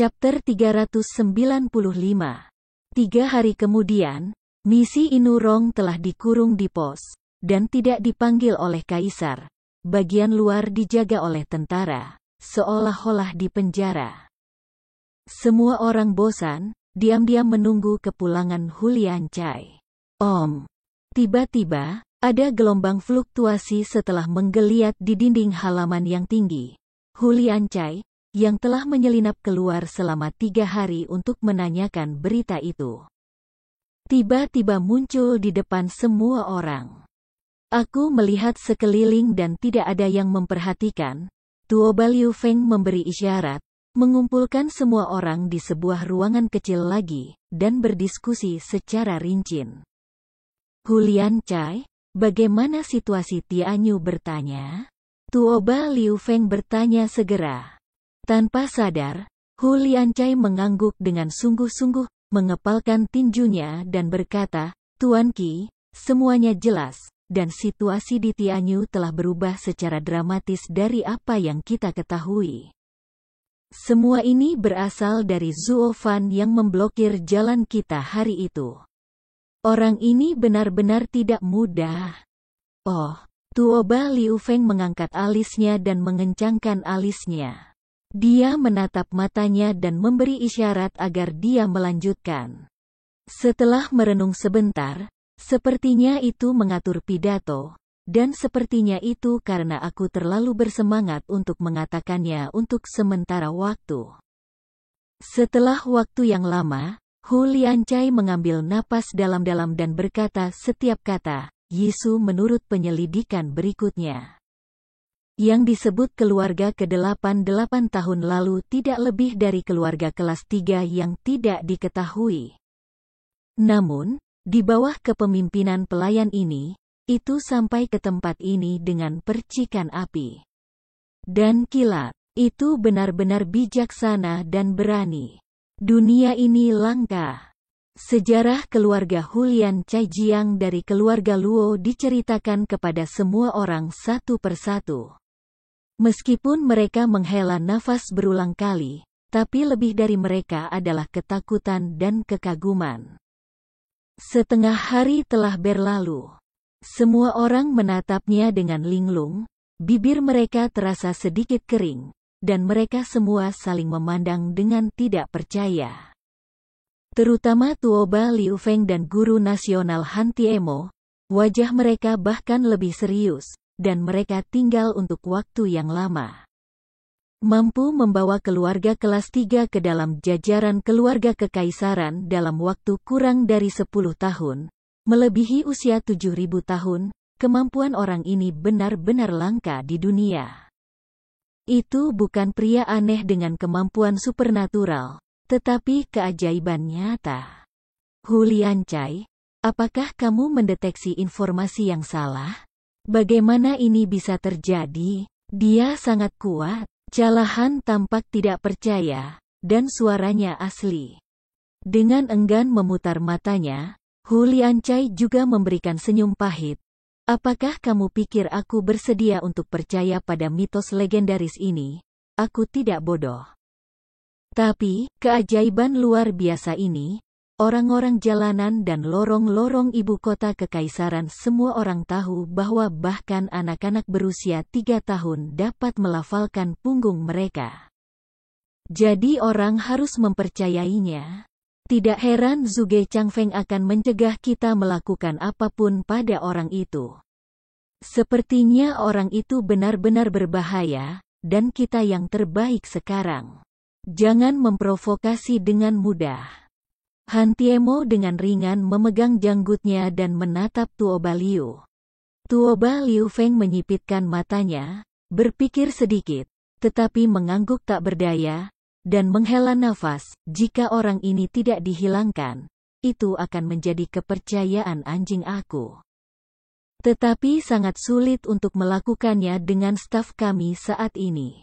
Chapter 395. 3 hari kemudian, misi Inurong telah dikurung di pos, dan tidak dipanggil oleh kaisar. Bagian luar dijaga oleh tentara, seolah-olah di penjara. Semua orang bosan, diam-diam menunggu kepulangan Hulian Cai. Tiba-tiba, ada gelombang fluktuasi setelah menggeliat di dinding halaman yang tinggi. Hulian Cai, yang telah menyelinap keluar selama 3 hari untuk menanyakan berita itu, tiba-tiba muncul di depan semua orang. Aku melihat sekeliling dan tidak ada yang memperhatikan. Tuoba Liu Feng memberi isyarat, mengumpulkan semua orang di sebuah ruangan kecil lagi, dan berdiskusi secara rinci. Hulian Cai, bagaimana situasi? Tianyu bertanya. Tuoba Liu Feng bertanya segera. Tanpa sadar, Hulian Cai mengangguk dengan sungguh-sungguh, mengepalkan tinjunya dan berkata, Tuan Qi, semuanya jelas, dan situasi di Tianyu telah berubah secara dramatis dari apa yang kita ketahui. Semua ini berasal dari Zuo Fan yang memblokir jalan kita hari itu. Orang ini benar-benar tidak mudah. Tuoba Liu Feng mengangkat alisnya dan mengencangkan alisnya. Dia menatap matanya dan memberi isyarat agar dia melanjutkan. Setelah merenung sebentar, sepertinya itu mengatur pidato, dan sepertinya itu karena aku terlalu bersemangat untuk mengatakannya untuk sementara waktu. Setelah waktu yang lama, Hulian Cai mengambil napas dalam-dalam dan berkata setiap kata, Yisu menurut penyelidikan berikutnya. Yang disebut keluarga ke-8 tahun lalu tidak lebih dari keluarga kelas 3 yang tidak diketahui. Namun, di bawah kepemimpinan pelayan ini, itu sampai ke tempat ini dengan percikan api. Dan kilat, itu benar-benar bijaksana dan berani. Dunia ini langka. Sejarah keluarga Hulian Cai Jiang dari keluarga Luo diceritakan kepada semua orang satu persatu. Meskipun mereka menghela nafas berulang kali, tapi lebih dari mereka adalah ketakutan dan kekaguman. Setengah hari telah berlalu. Semua orang menatapnya dengan linglung, bibir mereka terasa sedikit kering, dan mereka semua saling memandang dengan tidak percaya. Terutama Tuoba Liu Feng dan guru nasional Han Tiemo, wajah mereka bahkan lebih serius, dan mereka tinggal untuk waktu yang lama. Mampu membawa keluarga kelas 3 ke dalam jajaran keluarga kekaisaran dalam waktu kurang dari 10 tahun, melebihi usia 7.000 tahun, kemampuan orang ini benar-benar langka di dunia. Itu bukan pria aneh dengan kemampuan supernatural, tetapi keajaiban nyata. Hulian Cai, apakah kamu mendeteksi informasi yang salah? Bagaimana ini bisa terjadi? Dia sangat kuat. Calahan tampak tidak percaya, dan suaranya asli. Dengan enggan memutar matanya, Hulian Cai juga memberikan senyum pahit. Apakah kamu pikir aku bersedia untuk percaya pada mitos legendaris ini? Aku tidak bodoh. Tapi, keajaiban luar biasa ini, orang-orang jalanan dan lorong-lorong ibu kota kekaisaran semua orang tahu bahwa bahkan anak-anak berusia 3 tahun dapat melafalkan punggung mereka. Jadi orang harus mempercayainya. Tidak heran Zhuge Changfeng akan mencegah kita melakukan apapun pada orang itu. Sepertinya orang itu benar-benar berbahaya, dan kita yang terbaik sekarang. Jangan memprovokasi dengan mudah. Han Tiemo dengan ringan memegang janggutnya dan menatap Tuoba Liu. Tuoba Liu Feng menyipitkan matanya, berpikir sedikit, tetapi mengangguk tak berdaya, dan menghela nafas. Jika orang ini tidak dihilangkan, itu akan menjadi kepercayaan anjing aku. Tetapi sangat sulit untuk melakukannya dengan staf kami saat ini.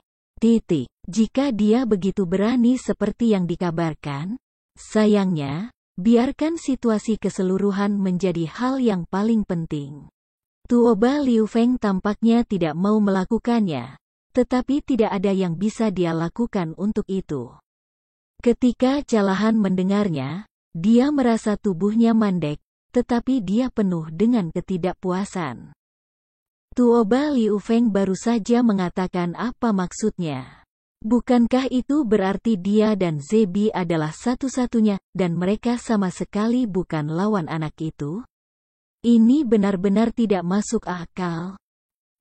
Jika dia begitu berani seperti yang dikabarkan, sayangnya, biarkan situasi keseluruhan menjadi hal yang paling penting. Tuoba Liu Feng tampaknya tidak mau melakukannya, tetapi tidak ada yang bisa dia lakukan untuk itu. Ketika Calahan mendengarnya, dia merasa tubuhnya mandek, tetapi dia penuh dengan ketidakpuasan. Tuoba Liu Feng baru saja mengatakan apa maksudnya. Bukankah itu berarti dia dan Zebi adalah satu-satunya, dan mereka sama sekali bukan lawan anak itu? Ini benar-benar tidak masuk akal.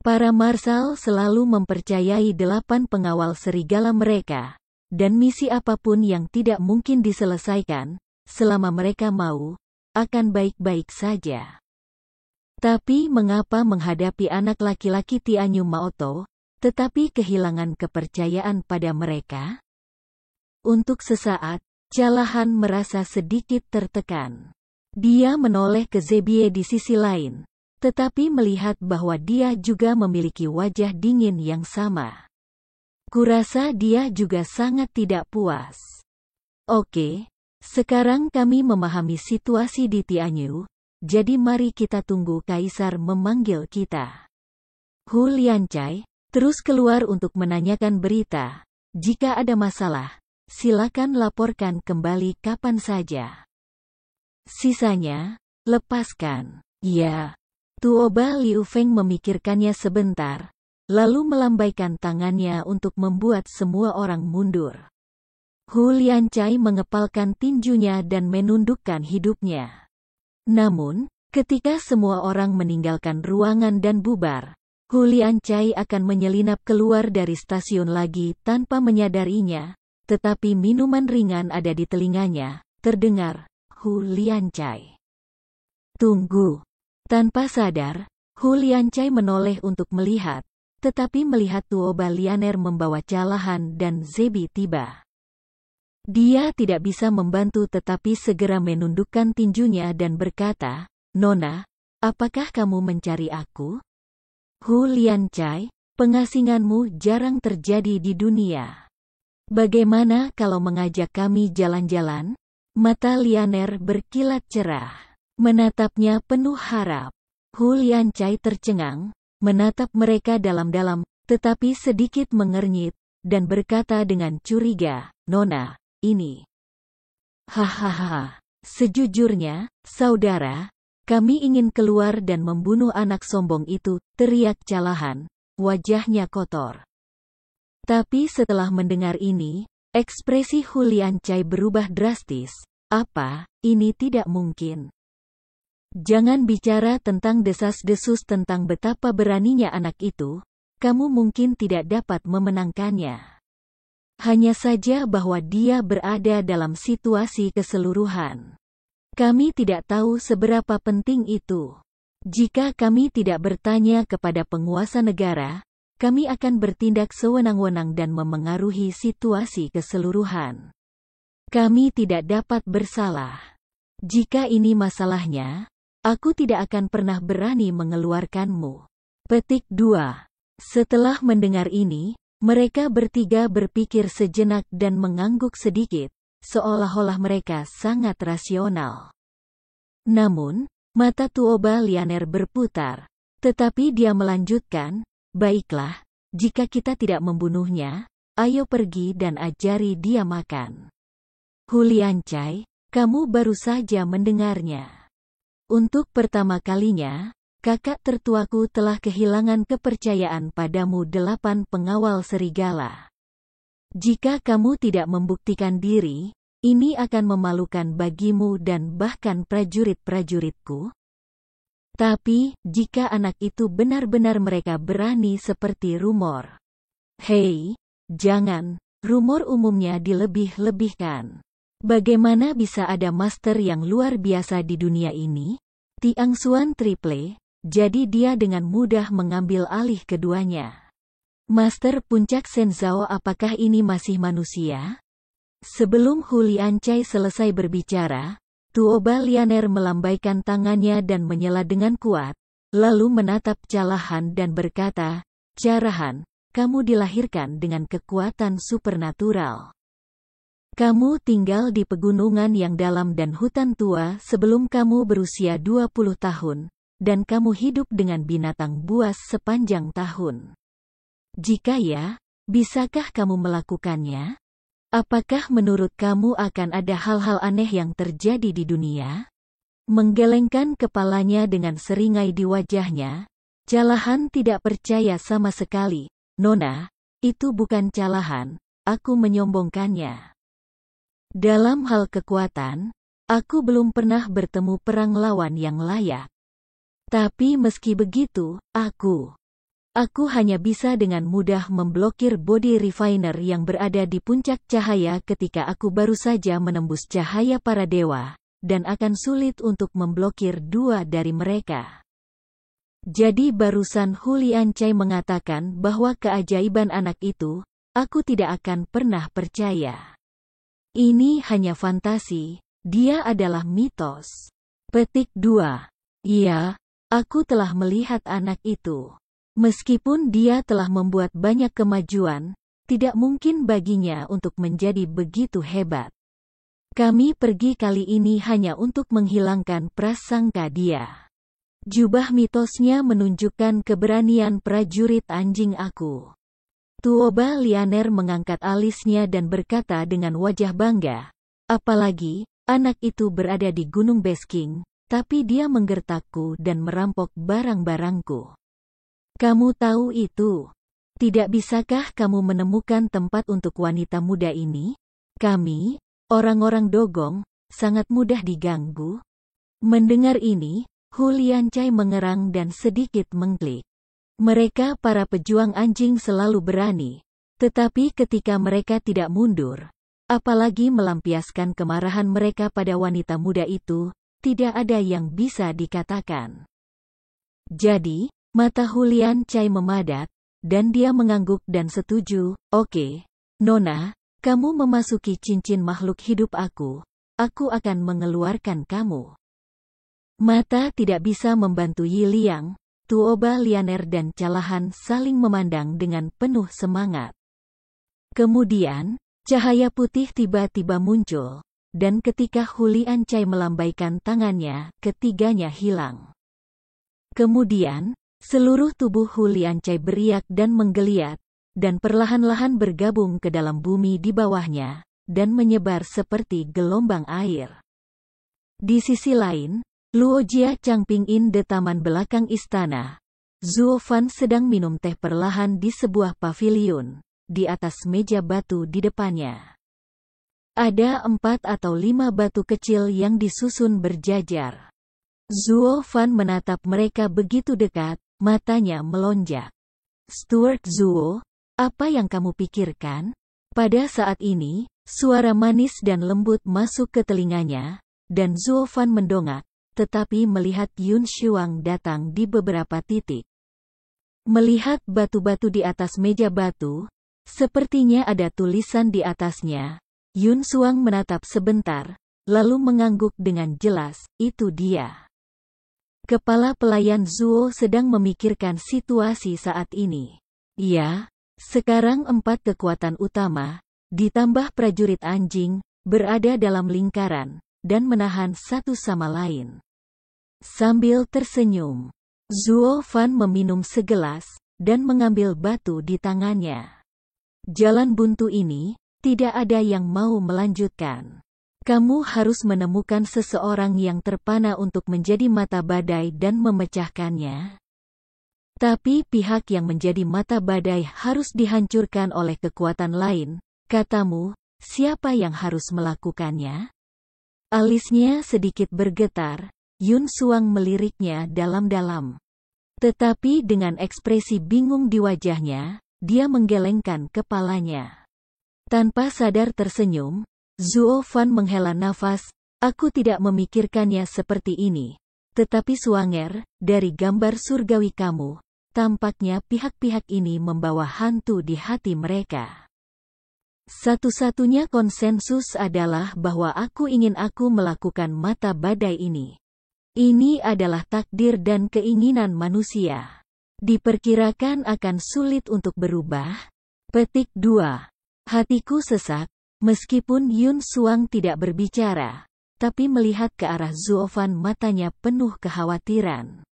Para marsal selalu mempercayai 8 pengawal serigala mereka, dan misi apapun yang tidak mungkin diselesaikan, selama mereka mau, akan baik-baik saja. Tapi mengapa menghadapi anak laki-laki Tianyu Maoto, tetapi kehilangan kepercayaan pada mereka? Untuk sesaat, Calahan merasa sedikit tertekan. Dia menoleh ke Zebie di sisi lain, tetapi melihat bahwa dia juga memiliki wajah dingin yang sama. Kurasa dia juga sangat tidak puas. Oke, sekarang kami memahami situasi di Tianyu, jadi mari kita tunggu Kaisar memanggil kita. Hu Liancai terus keluar untuk menanyakan berita. Jika ada masalah, silakan laporkan kembali kapan saja. Sisanya, lepaskan. Ya. Tuoba Liu Feng memikirkannya sebentar, lalu melambaikan tangannya untuk membuat semua orang mundur. Hu Liancai mengepalkan tinjunya dan menundukkan hidupnya. Namun, ketika semua orang meninggalkan ruangan dan bubar, Hu Liancai akan menyelinap keluar dari stasiun lagi tanpa menyadarinya, tetapi minuman ringan ada di telinganya, terdengar, Hu Liancai. Tunggu. Tanpa sadar, Hu Liancai menoleh untuk melihat, tetapi melihat Tuoba Lianer membawa Calahan dan Zebi tiba. Dia tidak bisa membantu tetapi segera menundukkan tinjunya dan berkata, Nona, apakah kamu mencari aku? Hu Liancai, pengasinganmu jarang terjadi di dunia. Bagaimana kalau mengajak kami jalan-jalan? Mata Lianer berkilat cerah. Menatapnya penuh harap. Hu Liancai tercengang, menatap mereka dalam-dalam, tetapi sedikit mengernyit, dan berkata dengan curiga, Nona, ini. Hahaha. Sejujurnya, saudara, kami ingin keluar dan membunuh anak sombong itu, teriak Calahan, wajahnya kotor. Tapi setelah mendengar ini, ekspresi Hu Liancai berubah drastis. Apa, ini tidak mungkin. Jangan bicara tentang desas-desus tentang betapa beraninya anak itu, kamu mungkin tidak dapat memenangkannya. Hanya saja bahwa dia berada dalam situasi keseluruhan. Kami tidak tahu seberapa penting itu. Jika kami tidak bertanya kepada penguasa negara, kami akan bertindak sewenang-wenang dan memengaruhi situasi keseluruhan. Kami tidak dapat bersalah. Jika ini masalahnya, aku tidak akan pernah berani mengeluarkanmu. Petik 2. Setelah mendengar ini, mereka bertiga berpikir sejenak dan mengangguk sedikit, seolah-olah mereka sangat rasional. Namun, mata Tuoba Lianer berputar, tetapi dia melanjutkan, baiklah, jika kita tidak membunuhnya, ayo pergi dan ajari dia makan. Hu Liancai, kamu baru saja mendengarnya. Untuk pertama kalinya, kakak tertuaku telah kehilangan kepercayaan padamu 8 pengawal serigala. Jika kamu tidak membuktikan diri, ini akan memalukan bagimu dan bahkan prajurit-prajuritku. Tapi, jika anak itu benar-benar mereka berani seperti rumor. Hei, jangan, rumor umumnya dilebih-lebihkan. Bagaimana bisa ada master yang luar biasa di dunia ini? Tiangsuan Triple. Jadi dia dengan mudah mengambil alih keduanya. Master Puncak Shenzhou, apakah ini masih manusia? Sebelum Hu Liancai selesai berbicara, Tuoba Lianer melambaikan tangannya dan menyela dengan kuat, lalu menatap Calahan dan berkata, Calahan, kamu dilahirkan dengan kekuatan supernatural. Kamu tinggal di pegunungan yang dalam dan hutan tua sebelum kamu berusia 20 tahun. Dan kamu hidup dengan binatang buas sepanjang tahun. Jika ya, bisakah kamu melakukannya? Apakah menurut kamu akan ada hal-hal aneh yang terjadi di dunia? Menggelengkan kepalanya dengan seringai di wajahnya, Callahan tidak percaya sama sekali. Nona, itu bukan Callahan, aku menyombongkannya. Dalam hal kekuatan, aku belum pernah bertemu perang lawan yang layak. Tapi meski begitu, aku hanya bisa dengan mudah memblokir body refiner yang berada di puncak cahaya ketika aku baru saja menembus cahaya para dewa, dan akan sulit untuk memblokir dua dari mereka. Jadi barusan Huliancai mengatakan bahwa keajaiban anak itu, aku tidak akan pernah percaya. Ini hanya fantasi, dia adalah mitos. Petik 2. Iya, aku telah melihat anak itu. Meskipun dia telah membuat banyak kemajuan, tidak mungkin baginya untuk menjadi begitu hebat. Kami pergi kali ini hanya untuk menghilangkan prasangka dia. Jubah mitosnya menunjukkan keberanian prajurit anjing aku. Tuoba Lianer mengangkat alisnya dan berkata dengan wajah bangga. Apalagi, anak itu berada di Gunung Besking, tapi dia menggertakku dan merampok barang-barangku. Kamu tahu itu? Tidak bisakah kamu menemukan tempat untuk wanita muda ini? Kami, orang-orang Dogong, sangat mudah diganggu. Mendengar ini, Huliancai mengerang dan sedikit mengklik. Mereka para pejuang anjing selalu berani, tetapi ketika mereka tidak mundur, apalagi melampiaskan kemarahan mereka pada wanita muda itu, tidak ada yang bisa dikatakan. Jadi, mata Huliancai memadat, dan dia mengangguk dan setuju. Oke, Nona, kamu memasuki cincin makhluk hidup aku akan mengeluarkan kamu. Mata tidak bisa membantu Yi Liang, Tuoba Lianer dan Callahan saling memandang dengan penuh semangat. Kemudian, cahaya putih tiba-tiba muncul, dan ketika Huliancai melambaikan tangannya, ketiganya hilang. Kemudian, seluruh tubuh Huliancai beriak dan menggeliat, dan perlahan-lahan bergabung ke dalam bumi di bawahnya, dan menyebar seperti gelombang air. Di sisi lain, Luojia Changping-in di taman belakang istana. Zuo Fan sedang minum teh perlahan di sebuah paviliun, di atas meja batu di depannya. Ada 4 atau 5 batu kecil yang disusun berjajar. Zuo Fan menatap mereka begitu dekat, matanya melonjak. Stuart Zuo, apa yang kamu pikirkan? Pada saat ini, suara manis dan lembut masuk ke telinganya, dan Zuo Fan mendongak. Tetapi melihat Yun Shuang datang di beberapa titik. Melihat batu-batu di atas meja batu, sepertinya ada tulisan di atasnya. Yun Shuang menatap sebentar, lalu mengangguk dengan jelas, itu dia. Kepala pelayan Zuo sedang memikirkan situasi saat ini. Ya, sekarang 4 kekuatan utama, ditambah prajurit anjing, berada dalam lingkaran, dan menahan satu sama lain. Sambil tersenyum, Zuo Fan meminum segelas, dan mengambil batu di tangannya. Jalan buntu ini, tidak ada yang mau melanjutkan. Kamu harus menemukan seseorang yang terpana untuk menjadi mata badai dan memecahkannya. Tapi pihak yang menjadi mata badai harus dihancurkan oleh kekuatan lain, katamu, siapa yang harus melakukannya? Alisnya sedikit bergetar. Yun Shuang meliriknya dalam-dalam. Tetapi dengan ekspresi bingung di wajahnya, dia menggelengkan kepalanya. Tanpa sadar tersenyum, Zuo Fan menghela nafas, aku tidak memikirkannya seperti ini. Tetapi Swanger, dari gambar surgawi kamu, tampaknya pihak-pihak ini membawa hantu di hati mereka. Satu-satunya konsensus adalah bahwa aku melakukan mata badai ini. Ini adalah takdir dan keinginan manusia. Diperkirakan akan sulit untuk berubah. Petik 2. Hatiku sesak, meskipun Yun Shuang tidak berbicara, tapi melihat ke arah Zuo Fan matanya penuh kekhawatiran.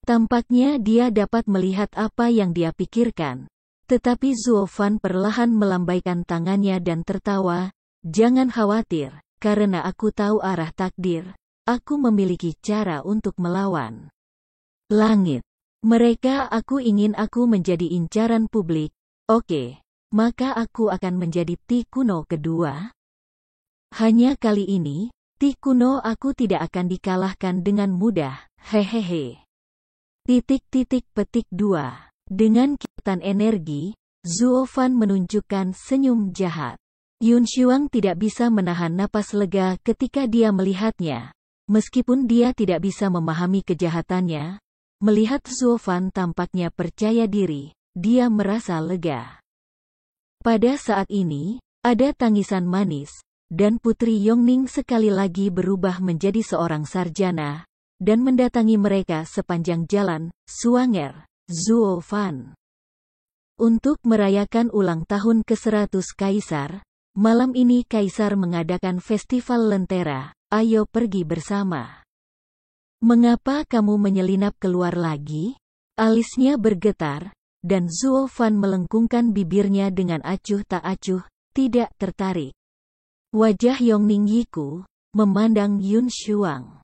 Tampaknya dia dapat melihat apa yang dia pikirkan. Tetapi Zuo Fan perlahan melambaikan tangannya dan tertawa, "Jangan khawatir, karena aku tahu arah takdir. Aku memiliki cara untuk melawan langit. Mereka aku menjadi incaran publik. Oke, maka aku akan menjadi Ti kuno kedua. Hanya kali ini, Ti kuno aku tidak akan dikalahkan dengan mudah, hehehe." Petik 2. Dengan kilatan energi, Zuo Fan menunjukkan senyum jahat. Yun Shuang tidak bisa menahan napas lega ketika dia melihatnya. Meskipun dia tidak bisa memahami kejahatannya, melihat Zuo Fan tampaknya percaya diri, dia merasa lega. Pada saat ini, ada tangisan manis, dan Putri Yongning sekali lagi berubah menjadi seorang sarjana, dan mendatangi mereka sepanjang jalan, Suanger, Zuo Fan. Untuk merayakan ulang tahun ke-100 Kaisar, malam ini Kaisar mengadakan festival lentera, ayo pergi bersama. Mengapa kamu menyelinap keluar lagi? Alisnya bergetar, dan Zuo Fan melengkungkan bibirnya dengan acuh tak acuh, tidak tertarik. Wajah Yongning Yiku memandang Yun Shuang.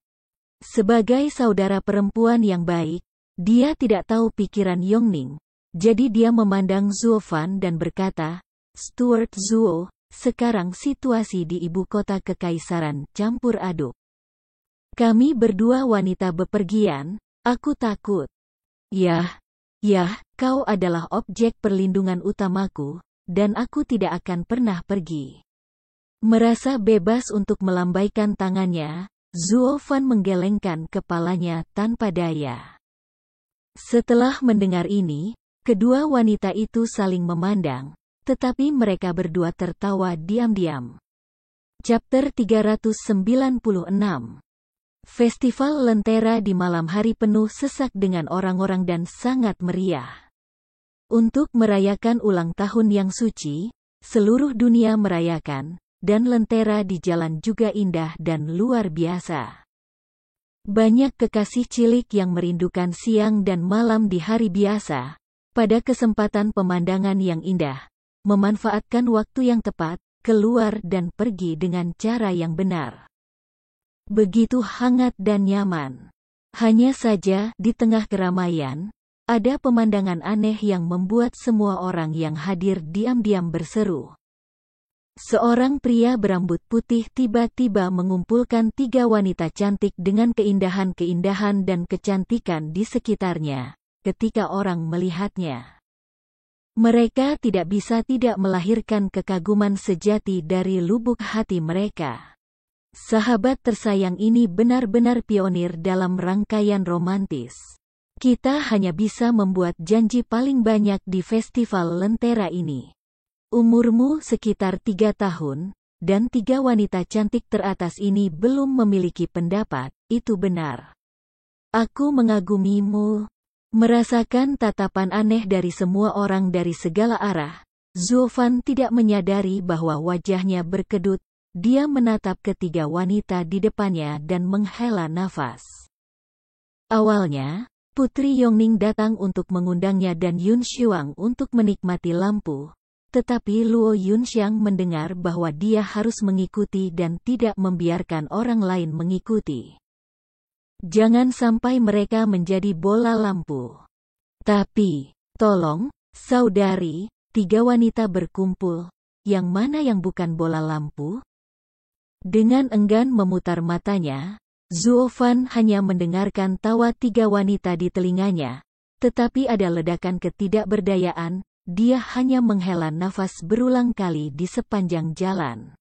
Sebagai saudara perempuan yang baik, dia tidak tahu pikiran Yongning, jadi dia memandang Zuo Fan dan berkata, "Stuart Zuo, sekarang situasi di ibu kota kekaisaran campur aduk. Kami berdua wanita bepergian, aku takut." Yah, kau adalah objek perlindungan utamaku, dan aku tidak akan pernah pergi." Merasa bebas untuk melambaikan tangannya, Zuo Fan menggelengkan kepalanya tanpa daya. Setelah mendengar ini, kedua wanita itu saling memandang, tetapi mereka berdua tertawa diam-diam. Chapter 396. Festival Lentera di malam hari penuh sesak dengan orang-orang dan sangat meriah. Untuk merayakan ulang tahun yang suci, seluruh dunia merayakan, dan lentera di jalan juga indah dan luar biasa. Banyak kekasih cilik yang merindukan siang dan malam di hari biasa, pada kesempatan pemandangan yang indah, memanfaatkan waktu yang tepat, keluar dan pergi dengan cara yang benar. Begitu hangat dan nyaman. Hanya saja, di tengah keramaian, ada pemandangan aneh yang membuat semua orang yang hadir diam-diam berseru. Seorang pria berambut putih tiba-tiba mengumpulkan 3 wanita cantik dengan keindahan-keindahan dan kecantikan di sekitarnya. Ketika orang melihatnya, mereka tidak bisa tidak melahirkan kekaguman sejati dari lubuk hati mereka. Sahabat tersayang ini benar-benar pionir dalam rangkaian romantis. Kita hanya bisa membuat janji paling banyak di festival lentera ini. Umurmu sekitar 3 tahun, dan 3 wanita cantik teratas ini belum memiliki pendapat, itu benar. Aku mengagumimu. Merasakan tatapan aneh dari semua orang dari segala arah, Zuo Fan tidak menyadari bahwa wajahnya berkedut, dia menatap ketiga wanita di depannya dan menghela nafas. Awalnya, Putri Yongning datang untuk mengundangnya dan Yun Shuang untuk menikmati lampu. Tetapi Luo Yunxiang mendengar bahwa dia harus mengikuti dan tidak membiarkan orang lain mengikuti. Jangan sampai mereka menjadi bola lampu. Tapi, tolong, saudari, 3 wanita berkumpul, yang mana yang bukan bola lampu? Dengan enggan memutar matanya, Zuo Fan hanya mendengarkan tawa 3 wanita di telinganya, tetapi ada ledakan ketidakberdayaan. Dia hanya menghela nafas berulang kali di sepanjang jalan.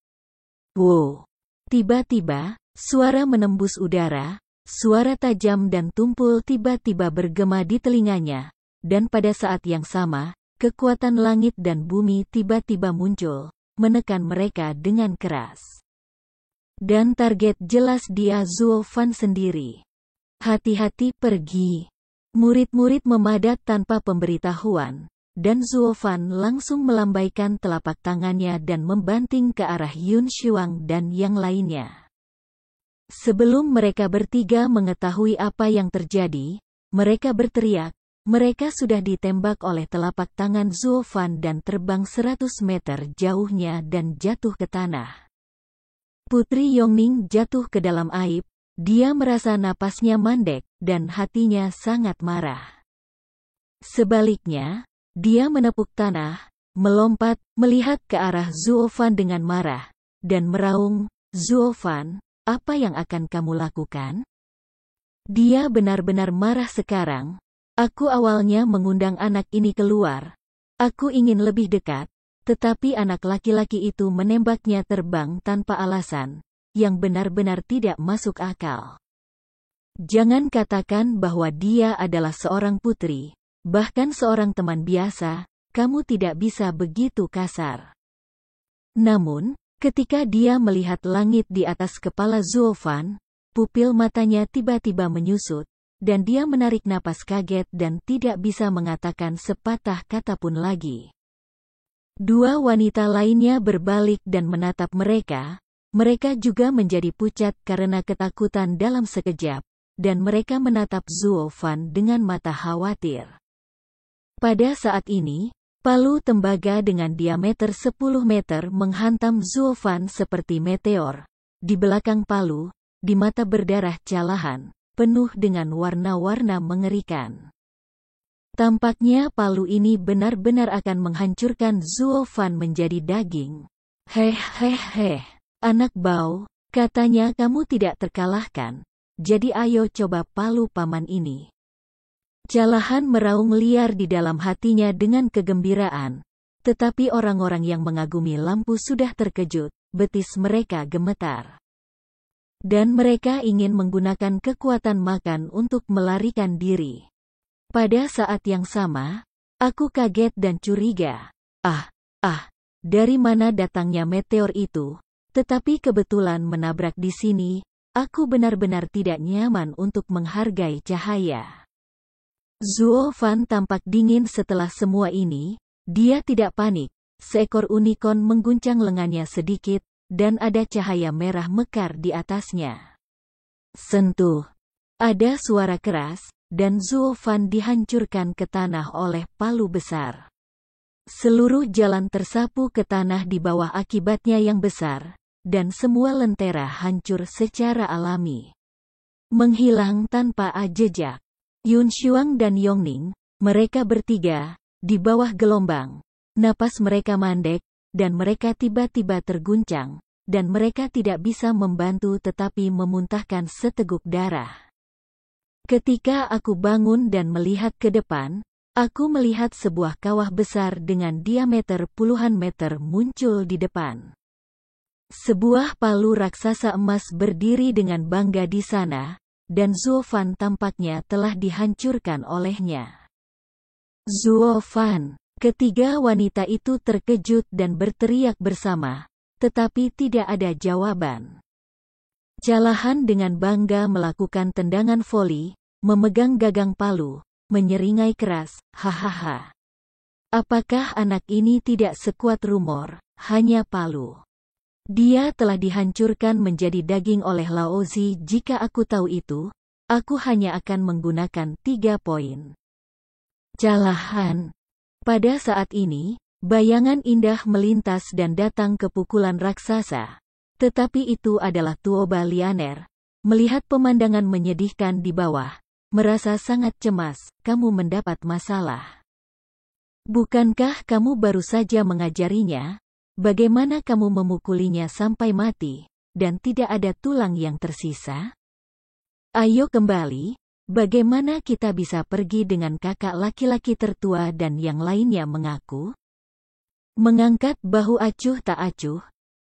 Wow! Tiba-tiba, suara menembus udara, suara tajam dan tumpul tiba-tiba bergema di telinganya, dan pada saat yang sama, kekuatan langit dan bumi tiba-tiba muncul, menekan mereka dengan keras. Dan target jelas dia Zuo Fan sendiri. Hati-hati pergi. Murid-murid memadat tanpa pemberitahuan. Dan Zuo Fan langsung melambaikan telapak tangannya dan membanting ke arah Yun Shuang dan yang lainnya. Sebelum mereka bertiga mengetahui apa yang terjadi, mereka berteriak, mereka sudah ditembak oleh telapak tangan Zuo Fan dan terbang 100 meter jauhnya dan jatuh ke tanah. Putri Yongning jatuh ke dalam aib, dia merasa napasnya mandek, dan hatinya sangat marah. Sebaliknya, dia menepuk tanah, melompat, melihat ke arah Zuo Fan dengan marah, dan meraung, "Zuo Fan, apa yang akan kamu lakukan?" Dia benar-benar marah sekarang. "Aku awalnya mengundang anak ini keluar. Aku ingin lebih dekat, tetapi anak laki-laki itu menembaknya terbang tanpa alasan, yang benar-benar tidak masuk akal. Jangan katakan bahwa dia adalah seorang putri, bahkan seorang teman biasa, kamu tidak bisa begitu kasar." Namun, ketika dia melihat langit di atas kepala Zuo Fan, pupil matanya tiba-tiba menyusut, dan dia menarik napas kaget dan tidak bisa mengatakan sepatah kata pun lagi. Dua wanita lainnya berbalik dan menatap mereka. Mereka juga menjadi pucat karena ketakutan dalam sekejap, dan mereka menatap Zuo Fan dengan mata khawatir. Pada saat ini, palu tembaga dengan diameter 10 meter menghantam Zuo Fan seperti meteor. Di belakang palu, di mata berdarah calahan, penuh dengan warna-warna mengerikan. Tampaknya palu ini benar-benar akan menghancurkan Zuo Fan menjadi daging. Hehehe. "Anak bau, katanya kamu tidak terkalahkan. Jadi ayo coba palu paman ini." Calahan meraung liar di dalam hatinya dengan kegembiraan. Tetapi orang-orang yang mengagumi lampu sudah terkejut, betis mereka gemetar. Dan mereka ingin menggunakan kekuatan makan untuk melarikan diri. Pada saat yang sama, aku kaget dan curiga. Dari mana datangnya meteor itu? Tetapi kebetulan menabrak di sini, aku benar-benar tidak nyaman untuk menghargai cahaya. Zuo Fan tampak dingin setelah semua ini. Dia tidak panik. Seekor unicorn mengguncang lengannya sedikit, dan ada cahaya merah mekar di atasnya. Sentuh. Ada suara keras, dan Zuo Fan dihancurkan ke tanah oleh palu besar. Seluruh jalan tersapu ke tanah di bawah akibatnya yang besar, dan semua lentera hancur secara alami. Menghilang tanpa jejak. Yun Xuang dan Yongning, mereka bertiga, di bawah gelombang. Napas mereka mandek, dan mereka tiba-tiba terguncang, dan mereka tidak bisa membantu tetapi memuntahkan seteguk darah. Ketika aku bangun dan melihat ke depan, aku melihat sebuah kawah besar dengan diameter puluhan meter muncul di depan. Sebuah palu raksasa emas berdiri dengan bangga di sana, dan Zuo Fan tampaknya telah dihancurkan olehnya. "Zuo Fan!" Ketiga wanita itu terkejut dan berteriak bersama, tetapi tidak ada jawaban. Calahan dengan bangga melakukan tendangan voli, memegang gagang palu, menyeringai keras, "Hahaha. Apakah anak ini tidak sekuat rumor, hanya palu? Dia telah dihancurkan menjadi daging oleh Laozi. Jika aku tahu itu, aku hanya akan menggunakan 3 poin." Calahan. Pada saat ini, bayangan indah melintas dan datang ke pukulan raksasa. Tetapi itu adalah Tuoba Lianer. Melihat pemandangan menyedihkan di bawah, merasa sangat cemas, "Kamu mendapat masalah. Bukankah kamu baru saja mengajarinya? Bagaimana kamu memukulinya sampai mati, dan tidak ada tulang yang tersisa? Ayo kembali, bagaimana kita bisa pergi dengan kakak laki-laki tertua?" Dan yang lainnya mengaku. Mengangkat bahu acuh tak acuh,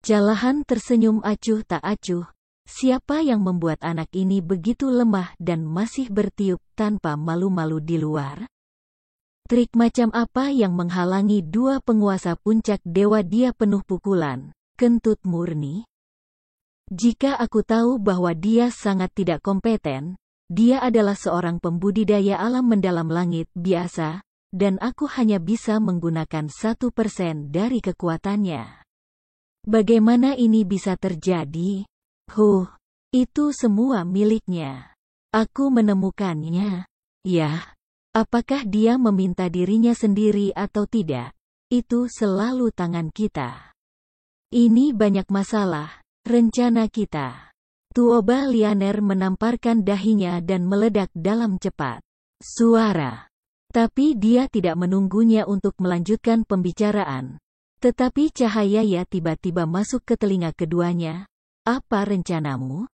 Calahan tersenyum acuh tak acuh. Siapa yang membuat anak ini begitu lemah dan masih bertiup tanpa malu-malu di luar? Trik macam apa yang menghalangi dua penguasa puncak dewa? Dia penuh pukulan, kentut murni. Jika aku tahu bahwa dia sangat tidak kompeten, dia adalah seorang pembudidaya alam mendalam langit biasa, dan aku hanya bisa menggunakan 1% dari kekuatannya. Bagaimana ini bisa terjadi? Itu semua miliknya. Aku menemukannya. Ya, Apakah dia meminta dirinya sendiri atau tidak? Itu selalu tangan kita. Ini banyak masalah, rencana kita. Tuoba Lianer menamparkan dahinya dan meledak dalam cepat. Suara. Tapi dia tidak menunggunya untuk melanjutkan pembicaraan. Tetapi cahaya ya tiba-tiba masuk ke telinga keduanya. Apa rencanamu?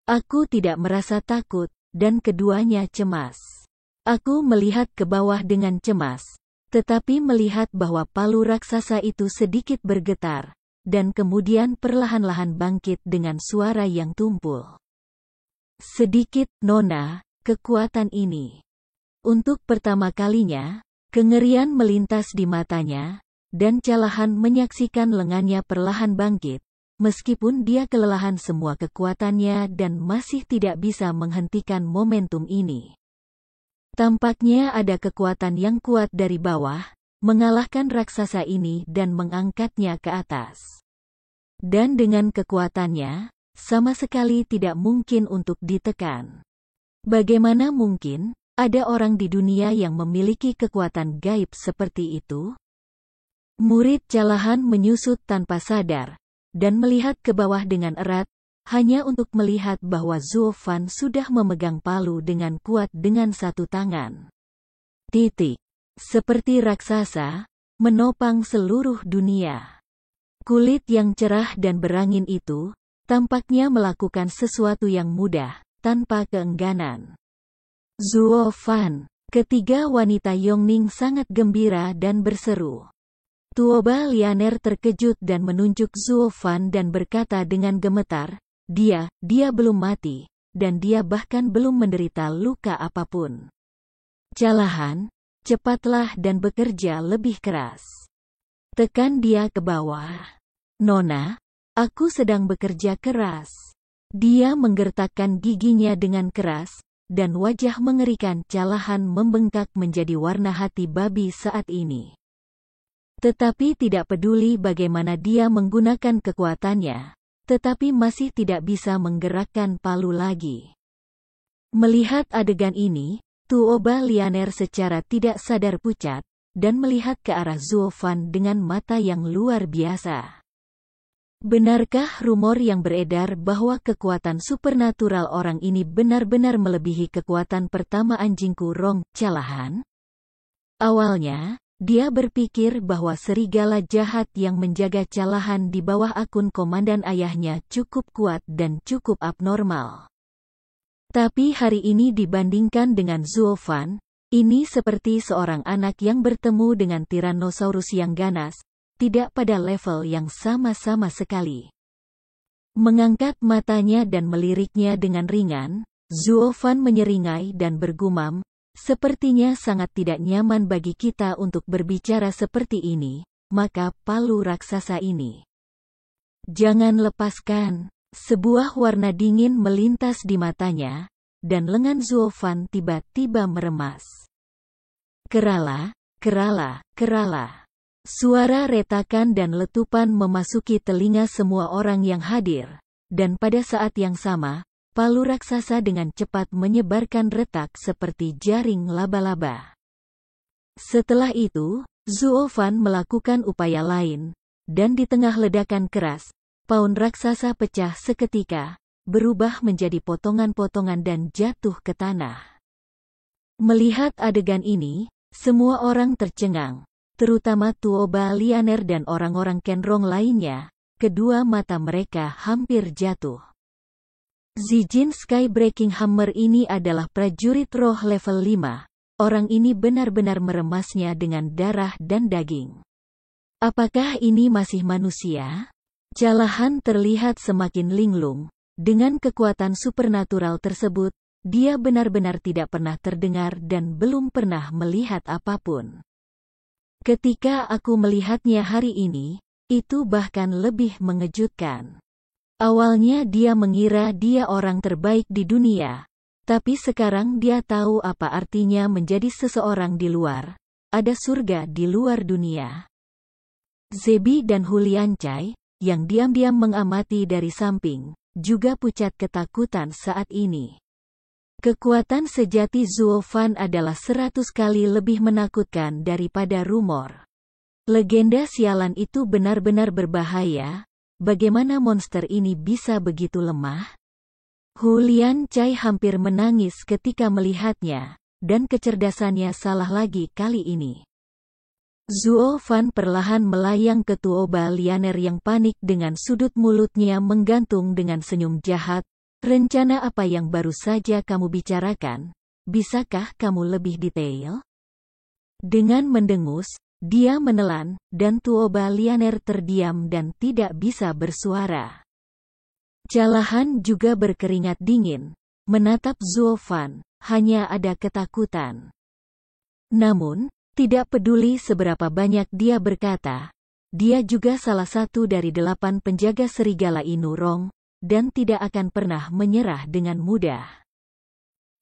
Aku tidak merasa takut, dan keduanya cemas. Aku melihat ke bawah dengan cemas, tetapi melihat bahwa palu raksasa itu sedikit bergetar, dan kemudian perlahan-lahan bangkit dengan suara yang tumpul. Sedikit, Nona, kekuatan ini. Untuk pertama kalinya, kengerian melintas di matanya, dan Callahan menyaksikan lengannya perlahan bangkit, meskipun dia kelelahan semua kekuatannya dan masih tidak bisa menghentikan momentum ini. Tampaknya ada kekuatan yang kuat dari bawah, mengalahkan raksasa ini dan mengangkatnya ke atas. Dan dengan kekuatannya, sama sekali tidak mungkin untuk ditekan. Bagaimana mungkin ada orang di dunia yang memiliki kekuatan gaib seperti itu? Murid Callahan menyusut tanpa sadar, dan melihat ke bawah dengan erat, hanya untuk melihat bahwa Zhuo Fan sudah memegang palu dengan kuat dengan satu tangan. Seperti raksasa, menopang seluruh dunia. Kulit yang cerah dan berangin itu, tampaknya melakukan sesuatu yang mudah, tanpa keengganan. Zhuo Fan. Ketiga wanita Yongning sangat gembira dan berseru. Tuoba Lianer terkejut dan menunjuk Zhuo Fan dan berkata dengan gemetar, dia belum mati, dan dia bahkan belum menderita luka apapun. Callahan, cepatlah dan bekerja lebih keras. Tekan dia ke bawah. Nona, aku sedang bekerja keras. Dia menggertakkan giginya dengan keras, dan wajah mengerikan Callahan membengkak menjadi warna hati babi saat ini. Tetapi tidak peduli bagaimana dia menggunakan kekuatannya, tetapi masih tidak bisa menggerakkan palu lagi. Melihat adegan ini, Tuoba Lianer secara tidak sadar pucat, dan melihat ke arah Zhuo Fan dengan mata yang luar biasa. Benarkah rumor yang beredar bahwa kekuatan supernatural orang ini benar-benar melebihi kekuatan pertama anjingku Rong Callahan? Awalnya, dia berpikir bahwa serigala jahat yang menjaga Callahan di bawah akun komandan ayahnya cukup kuat dan cukup abnormal. Tapi hari ini dibandingkan dengan Zhuo Fan, ini seperti seorang anak yang bertemu dengan Tyrannosaurus yang ganas, tidak pada level yang sama-sama sekali. Mengangkat matanya dan meliriknya dengan ringan, Zhuo Fan menyeringai dan bergumam, sepertinya sangat tidak nyaman bagi kita untuk berbicara seperti ini, maka palu raksasa ini. Jangan lepaskan. Sebuah warna dingin melintas di matanya, dan lengan Zhuo Fan tiba-tiba meremas. Kerala, kerala, kerala. Suara retakan dan letupan memasuki telinga semua orang yang hadir, dan pada saat yang sama, palu raksasa dengan cepat menyebarkan retak seperti jaring laba-laba. Setelah itu, Zhuo Fan melakukan upaya lain, dan di tengah ledakan keras, paun raksasa pecah seketika, berubah menjadi potongan-potongan dan jatuh ke tanah. Melihat adegan ini, semua orang tercengang. Terutama Tuoba Lianer dan orang-orang Kenrong lainnya, kedua mata mereka hampir jatuh. Zijin Skybreaking Hammer ini adalah prajurit roh level 5. Orang ini benar-benar meremasnya dengan darah dan daging. Apakah ini masih manusia? Callahan terlihat semakin linglung. Dengan kekuatan supernatural tersebut, dia benar-benar tidak pernah terdengar dan belum pernah melihat apapun. Ketika aku melihatnya hari ini, itu bahkan lebih mengejutkan. Awalnya dia mengira dia orang terbaik di dunia, tapi sekarang dia tahu apa artinya menjadi seseorang di luar. Ada surga di luar dunia. Zebi dan Huliancai, yang diam-diam mengamati dari samping, juga pucat ketakutan saat ini. Kekuatan sejati Zuo Fan adalah 100 kali lebih menakutkan daripada rumor. Legenda sialan itu benar-benar berbahaya. Bagaimana monster ini bisa begitu lemah? Hulian Cai hampir menangis ketika melihatnya, dan kecerdasannya salah lagi kali ini. Zuo Fan perlahan melayang ke Tuoba Lianer yang panik dengan sudut mulutnya menggantung dengan senyum jahat. Rencana apa yang baru saja kamu bicarakan? Bisakah kamu lebih detail? Dengan mendengus, dia menelan, dan Tuoba Lianer terdiam dan tidak bisa bersuara. Jalahan juga berkeringat dingin, menatap Zuo Fan, hanya ada ketakutan. Namun, tidak peduli seberapa banyak dia berkata, dia juga salah satu dari 8 penjaga serigala Inu Rong, dan tidak akan pernah menyerah dengan mudah.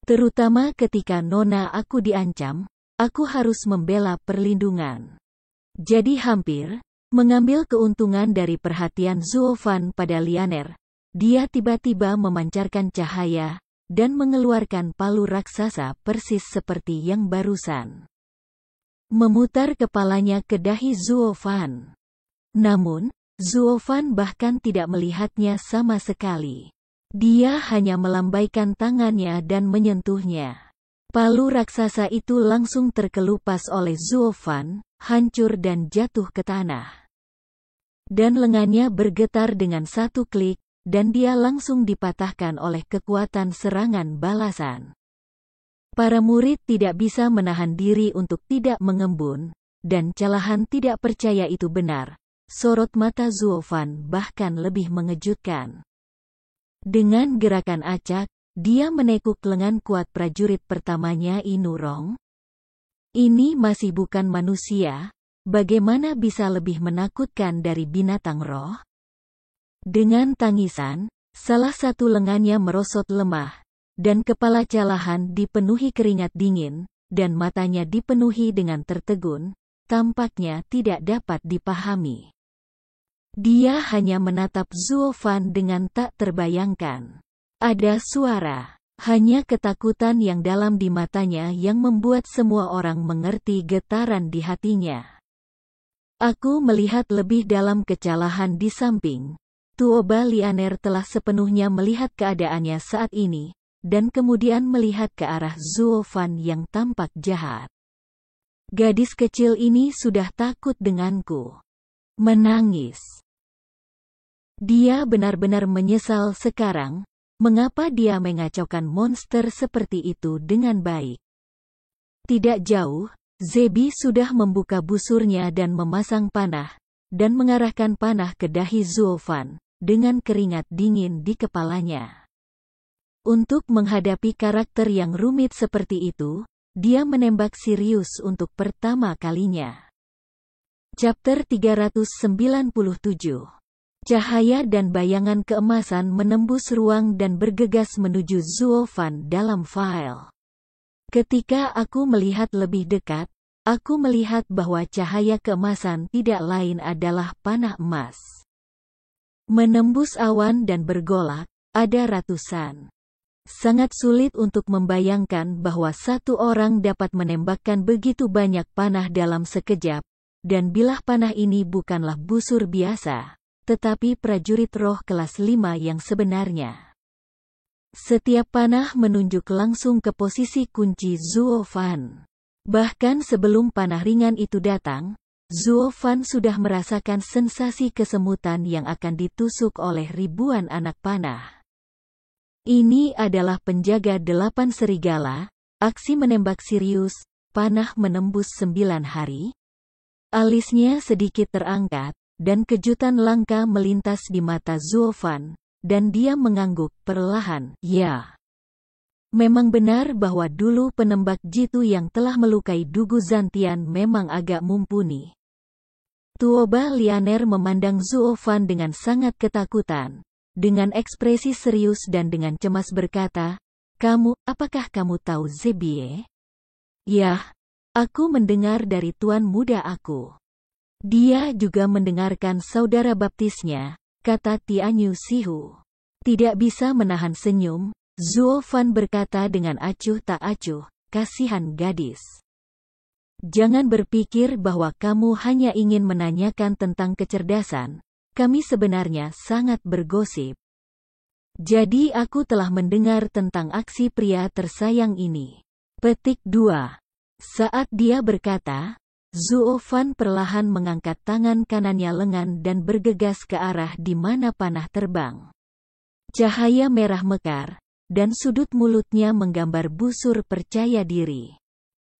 Terutama ketika nona aku diancam, aku harus membela perlindungan. Jadi hampir, mengambil keuntungan dari perhatian Zuo Fan pada Lianer, dia tiba-tiba memancarkan cahaya, dan mengeluarkan palu raksasa persis seperti yang barusan. Memutar kepalanya ke dahi Zuo Fan. Namun, Zuo Fan bahkan tidak melihatnya sama sekali. Dia hanya melambaikan tangannya dan menyentuhnya. Palu raksasa itu langsung terkelupas oleh Zuo Fan, hancur dan jatuh ke tanah. Dan lengannya bergetar dengan satu klik, dan dia langsung dipatahkan oleh kekuatan serangan balasan. Para murid tidak bisa menahan diri untuk tidak mengembun, dan Jalahan tidak percaya itu benar. Sorot mata Zuo Fan bahkan lebih mengejutkan. Dengan gerakan acak, dia menekuk lengan kuat prajurit pertamanya Inu Rong. Ini masih bukan manusia, bagaimana bisa lebih menakutkan dari binatang roh? Dengan tangisan, salah satu lengannya merosot lemah, dan kepala Jalahan dipenuhi keringat dingin, dan matanya dipenuhi dengan tertegun, tampaknya tidak dapat dipahami. Dia hanya menatap Zuo Fan dengan tak terbayangkan. Ada suara, hanya ketakutan yang dalam di matanya yang membuat semua orang mengerti getaran di hatinya. Aku melihat lebih dalam ke Jalahan di samping. Tuoba Lianer telah sepenuhnya melihat keadaannya saat ini, dan kemudian melihat ke arah Zuo Fan yang tampak jahat. Gadis kecil ini sudah takut denganku. Menangis. Dia benar-benar menyesal sekarang, mengapa dia mengacaukan monster seperti itu dengan baik. Tidak jauh, Zebi sudah membuka busurnya dan memasang panah, dan mengarahkan panah ke dahi Zuo Fan, dengan keringat dingin di kepalanya. Untuk menghadapi karakter yang rumit seperti itu, dia menembak serius untuk pertama kalinya. Chapter 397. Cahaya dan bayangan keemasan menembus ruang dan bergegas menuju Zuo Fan dalam file. Ketika aku melihat lebih dekat, aku melihat bahwa cahaya keemasan tidak lain adalah panah emas. Menembus awan dan bergolak, ada ratusan. Sangat sulit untuk membayangkan bahwa satu orang dapat menembakkan begitu banyak panah dalam sekejap, dan bilah panah ini bukanlah busur biasa, tetapi prajurit roh kelas 5 yang sebenarnya. Setiap panah menunjuk langsung ke posisi kunci Zuo Fan. Bahkan sebelum panah ringan itu datang, Zuo Fan sudah merasakan sensasi kesemutan yang akan ditusuk oleh ribuan anak panah. Ini adalah penjaga 8 serigala, aksi menembak serius, panah menembus 9 hari. Alisnya sedikit terangkat, dan kejutan langka melintas di mata Zuo Fan, dan dia mengangguk perlahan, ya. Memang benar bahwa dulu penembak jitu yang telah melukai Dugu Zantian memang agak mumpuni. Tuoba Lianer memandang Zuo Fan dengan sangat ketakutan, dengan ekspresi serius dan dengan cemas berkata, apakah kamu tahu Zebie? Yah, aku mendengar dari tuan muda aku. Dia juga mendengarkan saudara baptisnya, kata Tianyu Sihu. Tidak bisa menahan senyum, Zuo Fan berkata dengan acuh tak acuh, kasihan gadis. Jangan berpikir bahwa kamu hanya ingin menanyakan tentang kecerdasan. Kami sebenarnya sangat bergosip. Jadi aku telah mendengar tentang aksi pria tersayang ini. Petik 2. Saat dia berkata, Zuo Fan perlahan mengangkat tangan kanannya lengan dan bergegas ke arah di mana panah terbang. Cahaya merah mekar, dan sudut mulutnya menggambar busur percaya diri.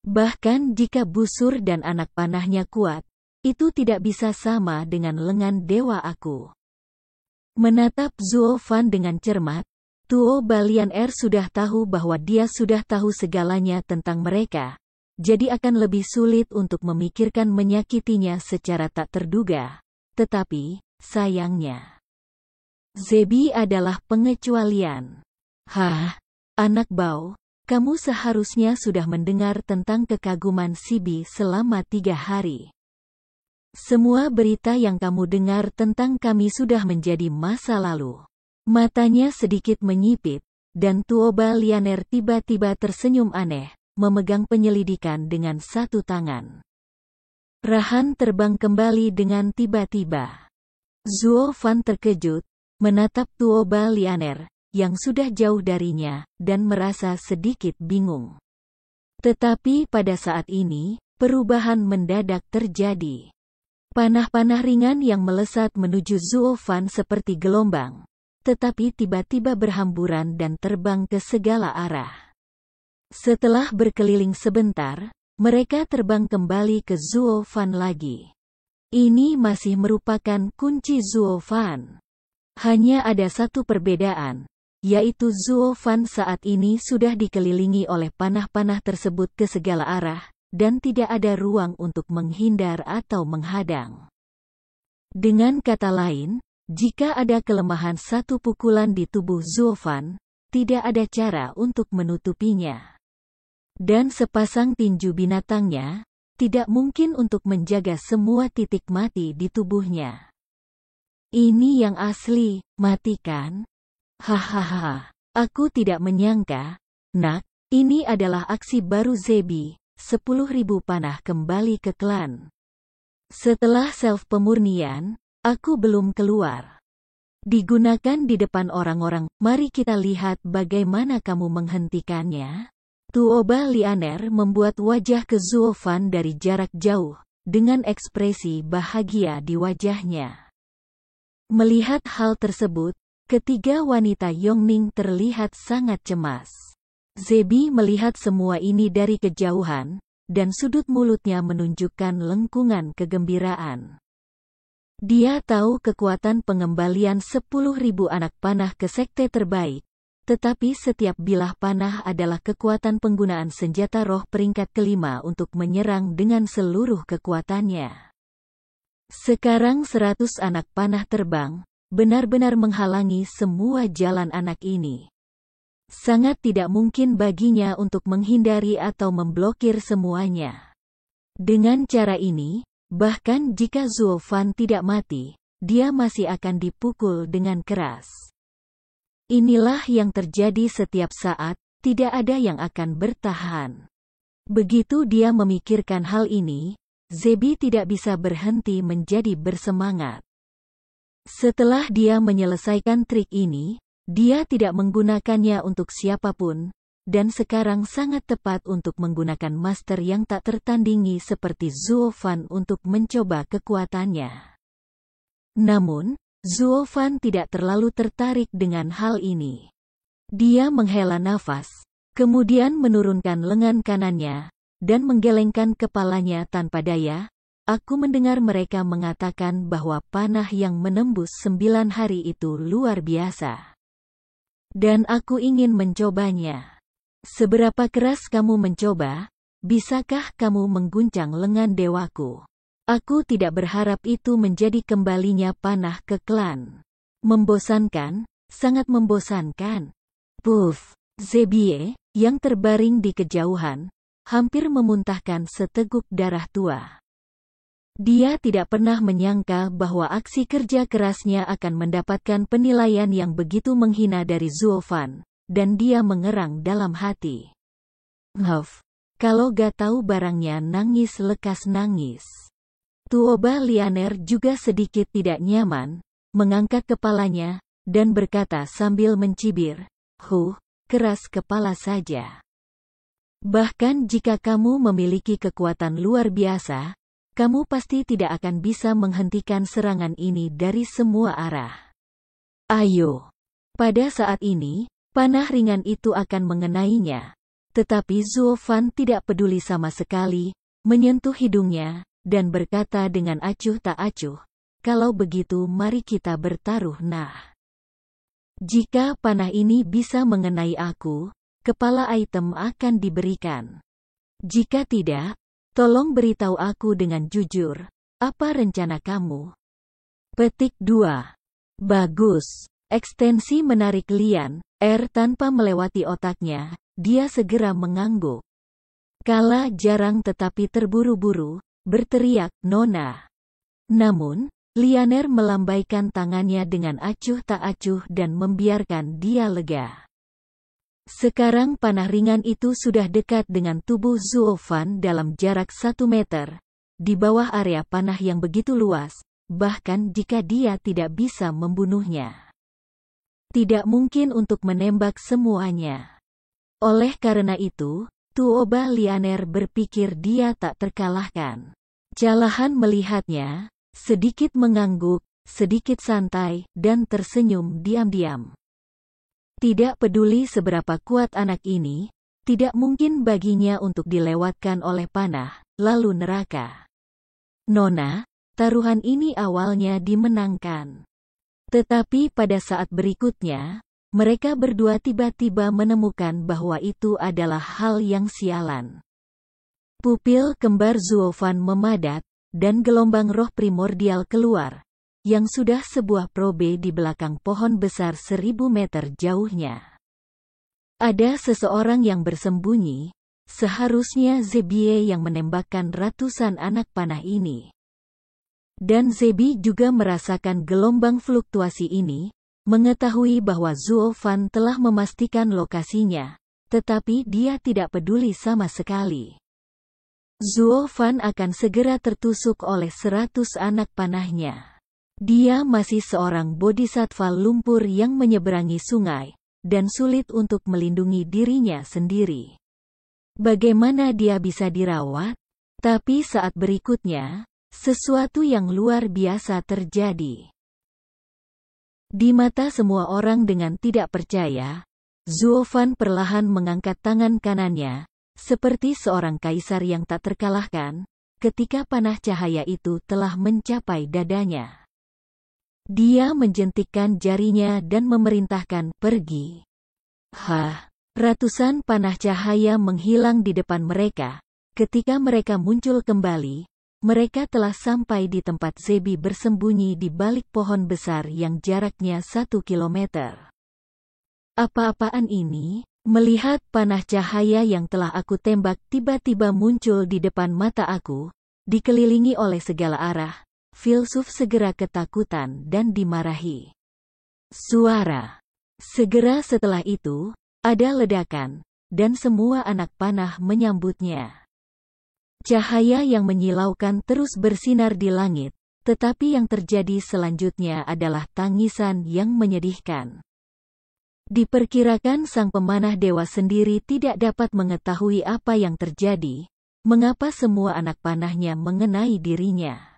Bahkan jika busur dan anak panahnya kuat, itu tidak bisa sama dengan lengan dewa aku. Menatap Zuo Fan dengan cermat, Tuo Balian sudah tahu bahwa dia sudah tahu segalanya tentang mereka, jadi akan lebih sulit untuk memikirkan menyakitinya secara tak terduga. Tetapi, sayangnya, Zebi adalah pengecualian. Hah, anak bau. Kamu seharusnya sudah mendengar tentang kekaguman Sibi selama 3 hari. Semua berita yang kamu dengar tentang kami sudah menjadi masa lalu. Matanya sedikit menyipit, dan Tuo Balianer tiba-tiba tersenyum aneh, memegang penyelidikan dengan satu tangan. Rahan terbang kembali dengan tiba-tiba. Zuo Fan terkejut, menatap Tuo Balianer yang sudah jauh darinya, dan merasa sedikit bingung. Tetapi pada saat ini, perubahan mendadak terjadi. Panah-panah ringan yang melesat menuju Zuo Fan seperti gelombang, tetapi tiba-tiba berhamburan dan terbang ke segala arah. Setelah berkeliling sebentar, mereka terbang kembali ke Zuo Fan lagi. Ini masih merupakan kunci Zuo Fan. Hanya ada satu perbedaan, yaitu Zuo Fan saat ini sudah dikelilingi oleh panah-panah tersebut ke segala arah, dan tidak ada ruang untuk menghindar atau menghadang. Dengan kata lain, jika ada kelemahan satu pukulan di tubuh Zuo Fan, tidak ada cara untuk menutupinya. Dan sepasang tinju binatangnya, tidak mungkin untuk menjaga semua titik mati di tubuhnya. Ini yang asli, mati kan? Hahaha, aku tidak menyangka, nak, ini adalah aksi baru Zebi, 10.000 panah kembali ke klan. Setelah self-pemurnian, aku belum keluar. Digunakan di depan orang-orang, mari kita lihat bagaimana kamu menghentikannya. Tuo Balianer membuat wajah ke Zuo Fan dari jarak jauh, dengan ekspresi bahagia di wajahnya. Melihat hal tersebut, ketiga wanita Yongning terlihat sangat cemas. Zebi melihat semua ini dari kejauhan, dan sudut mulutnya menunjukkan lengkungan kegembiraan. Dia tahu kekuatan pengembalian 10.000 anak panah ke sekte terbaik, tetapi setiap bilah panah adalah kekuatan penggunaan senjata roh peringkat kelima untuk menyerang dengan seluruh kekuatannya. Sekarang 100 anak panah terbang, benar-benar menghalangi semua jalan anak ini. Sangat tidak mungkin baginya untuk menghindari atau memblokir semuanya. Dengan cara ini, bahkan jika Zuo Fan tidak mati, dia masih akan dipukul dengan keras. Inilah yang terjadi setiap saat, tidak ada yang akan bertahan. Begitu dia memikirkan hal ini, Zebi tidak bisa berhenti menjadi bersemangat. Setelah dia menyelesaikan trik ini, dia tidak menggunakannya untuk siapapun, dan sekarang sangat tepat untuk menggunakan master yang tak tertandingi seperti Zuo Fan untuk mencoba kekuatannya. Namun, Zuo Fan tidak terlalu tertarik dengan hal ini. Dia menghela nafas, kemudian menurunkan lengan kanannya, dan menggelengkan kepalanya tanpa daya. Aku mendengar mereka mengatakan bahwa panah yang menembus 9 hari itu luar biasa. Dan aku ingin mencobanya. Seberapa keras kamu mencoba? Bisakah kamu mengguncang lengan dewaku? Aku tidak berharap itu menjadi kembalinya panah ke klan. Membosankan, sangat membosankan. Puff, Zebie, yang terbaring di kejauhan, hampir memuntahkan seteguk darah tua. Dia tidak pernah menyangka bahwa aksi kerja kerasnya akan mendapatkan penilaian yang begitu menghina dari Zuo Fan, dan dia mengerang dalam hati. Huff, kalau gak tahu barangnya nangis lekas nangis. Tuoba Lianer juga sedikit tidak nyaman, mengangkat kepalanya, dan berkata sambil mencibir, keras kepala saja. Bahkan jika kamu memiliki kekuatan luar biasa, kamu pasti tidak akan bisa menghentikan serangan ini dari semua arah. Ayo. Pada saat ini, panah ringan itu akan mengenainya. Tetapi Zuo Fan tidak peduli sama sekali, menyentuh hidungnya, dan berkata dengan acuh tak acuh, kalau begitu mari kita bertaruh. Nah, jika panah ini bisa mengenai aku, kepala item akan diberikan. Jika tidak, tolong beritahu aku dengan jujur, apa rencana kamu? Petik 2. Bagus. Ekstensi menarik Lian, tanpa melewati otaknya, dia segera mengangguk. Kala jarang tetapi terburu-buru, berteriak, Nona. Namun, Lianer melambaikan tangannya dengan acuh tak acuh dan membiarkan dia lega. Sekarang panah ringan itu sudah dekat dengan tubuh Zuo Fan dalam jarak 1 meter, di bawah area panah yang begitu luas, bahkan jika dia tidak bisa membunuhnya. Tidak mungkin untuk menembak semuanya. Oleh karena itu, Tuoba Lianer berpikir dia tak terkalahkan. Jalahan melihatnya, sedikit mengangguk, sedikit santai, dan tersenyum diam-diam. Tidak peduli seberapa kuat anak ini, tidak mungkin baginya untuk dilewatkan oleh panah, lalu neraka. Nona, taruhan ini awalnya dimenangkan. Tetapi pada saat berikutnya, mereka berdua tiba-tiba menemukan bahwa itu adalah hal yang sialan. Pupil kembar Zuo Fan memadat, dan gelombang roh primordial keluar, yang sudah sebuah probe di belakang pohon besar 1000 meter jauhnya. Ada seseorang yang bersembunyi, seharusnya Zebie yang menembakkan ratusan anak panah ini. Dan Zebi juga merasakan gelombang fluktuasi ini, mengetahui bahwa Zuo Fan telah memastikan lokasinya, tetapi dia tidak peduli sama sekali. Zuo Fan akan segera tertusuk oleh 100 anak panahnya. Dia masih seorang bodhisattva lumpur yang menyeberangi sungai, dan sulit untuk melindungi dirinya sendiri. Bagaimana dia bisa dirawat? Tapi saat berikutnya, sesuatu yang luar biasa terjadi. Di mata semua orang dengan tidak percaya, Zuo Fan perlahan mengangkat tangan kanannya, seperti seorang kaisar yang tak terkalahkan, ketika panah cahaya itu telah mencapai dadanya. Dia menjentikkan jarinya dan memerintahkan, pergi. Ratusan panah cahaya menghilang di depan mereka. Ketika mereka muncul kembali, mereka telah sampai di tempat Zebi bersembunyi di balik pohon besar yang jaraknya 1 kilometer. Apa-apaan ini? Melihat panah cahaya yang telah aku tembak tiba-tiba muncul di depan mata aku, dikelilingi oleh segala arah, filsuf segera ketakutan dan dimarahi. Suara. Segera setelah itu, ada ledakan, dan semua anak panah menyambutnya. Cahaya yang menyilaukan terus bersinar di langit, tetapi yang terjadi selanjutnya adalah tangisan yang menyedihkan. Diperkirakan sang pemanah dewa sendiri tidak dapat mengetahui apa yang terjadi, mengapa semua anak panahnya mengenai dirinya.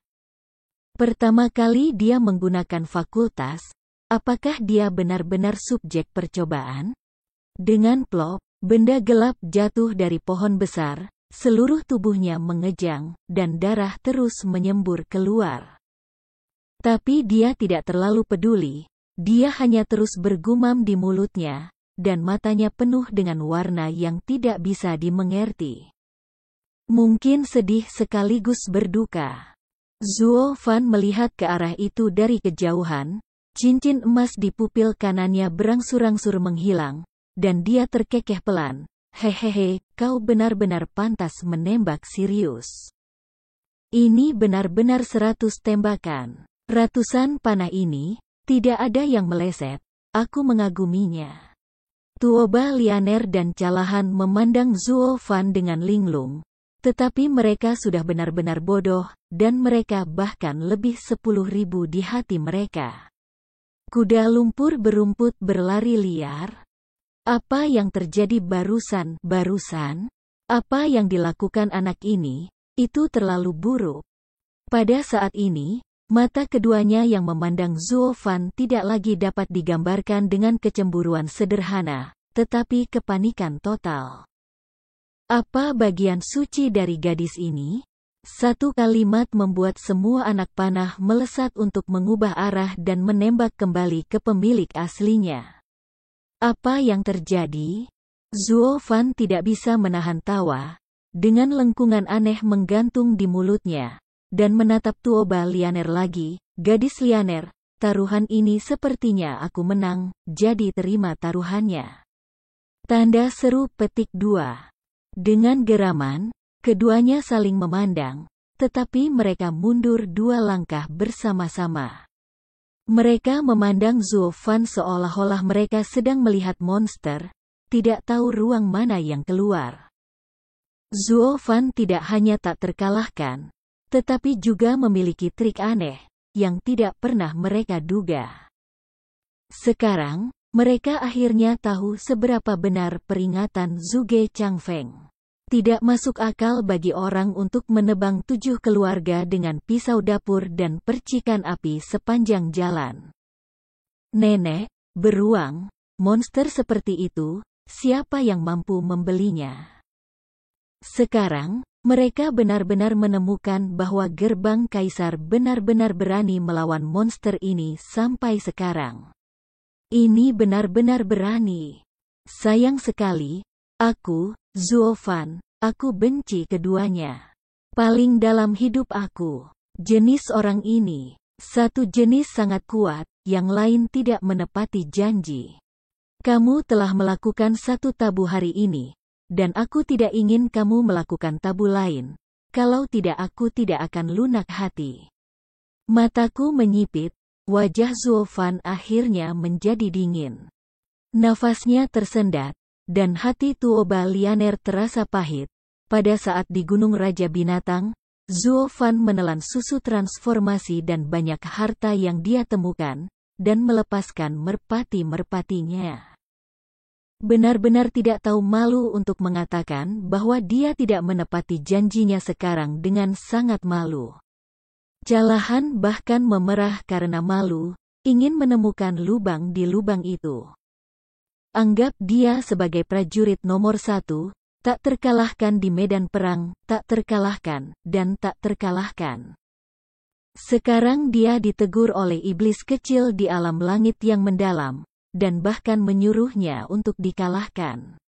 Pertama kali dia menggunakan fakultas, apakah dia benar-benar subjek percobaan? Dengan plop, benda gelap jatuh dari pohon besar, seluruh tubuhnya mengejang, dan darah terus menyembur keluar. Tapi dia tidak terlalu peduli. Dia hanya terus bergumam di mulutnya, dan matanya penuh dengan warna yang tidak bisa dimengerti. Mungkin sedih sekaligus berduka. Zuo Fan melihat ke arah itu dari kejauhan, cincin emas di pupil kanannya berangsur-angsur menghilang, dan dia terkekeh pelan, hehehe, kau benar-benar pantas menembak serius. Ini benar-benar 100 tembakan. Ratusan panah ini, tidak ada yang meleset, aku mengaguminya. Tuoba Lianer dan Calahan memandang Zuo Fan dengan linglung, tetapi mereka sudah benar-benar bodoh, dan mereka bahkan lebih 10.000 di hati mereka. Kuda lumpur berumput berlari liar. Apa yang terjadi barusan? Apa yang dilakukan anak ini? Itu terlalu buruk. Pada saat ini, mata keduanya yang memandang Zuo Fan tidak lagi dapat digambarkan dengan kecemburuan sederhana, tetapi kepanikan total. Apa bagian suci dari gadis ini? Satu kalimat membuat semua anak panah melesat untuk mengubah arah dan menembak kembali ke pemilik aslinya. Apa yang terjadi? Zuo Fan tidak bisa menahan tawa, dengan lengkungan aneh menggantung di mulutnya, dan menatap Tuoba Lianer lagi. Gadis Lianer, taruhan ini sepertinya aku menang, jadi terima taruhannya. Tanda seru petik 2. Dengan geraman, keduanya saling memandang, tetapi mereka mundur 2 langkah bersama-sama. Mereka memandang Zuo Fan seolah-olah mereka sedang melihat monster, tidak tahu ruang mana yang keluar. Zuo Fan tidak hanya tak terkalahkan, tetapi juga memiliki trik aneh, yang tidak pernah mereka duga. Sekarang, mereka akhirnya tahu seberapa benar peringatan Zhuge Changfeng. Tidak masuk akal bagi orang untuk menebang 7 keluarga dengan pisau dapur dan percikan api sepanjang jalan. Nenek, beruang, monster seperti itu, siapa yang mampu membelinya? Sekarang, mereka benar-benar menemukan bahwa gerbang kaisar benar-benar berani melawan monster ini sampai sekarang. Ini benar-benar berani. Sayang sekali, aku, Zuo Fan, aku benci keduanya. Paling dalam hidup aku, jenis orang ini, satu jenis sangat kuat, yang lain tidak menepati janji. Kamu telah melakukan satu tabu hari ini, dan aku tidak ingin kamu melakukan tabu lain. Kalau tidak, aku tidak akan lunak hati. Mataku menyipit, wajah Zuo Fan akhirnya menjadi dingin. Nafasnya tersendat, dan hati Tuoba Lianer terasa pahit. Pada saat di Gunung Raja Binatang, Zuo Fan menelan susu transformasi dan banyak harta yang dia temukan, dan melepaskan merpati-merpatinya. Benar-benar tidak tahu malu untuk mengatakan bahwa dia tidak menepati janjinya sekarang dengan sangat malu. Calahan bahkan memerah karena malu, ingin menemukan lubang di lubang itu. Anggap dia sebagai prajurit nomor 1, tak terkalahkan di medan perang, tak terkalahkan, dan tak terkalahkan. Sekarang dia ditegur oleh iblis kecil di alam langit yang mendalam, dan bahkan menyuruhnya untuk dikalahkan.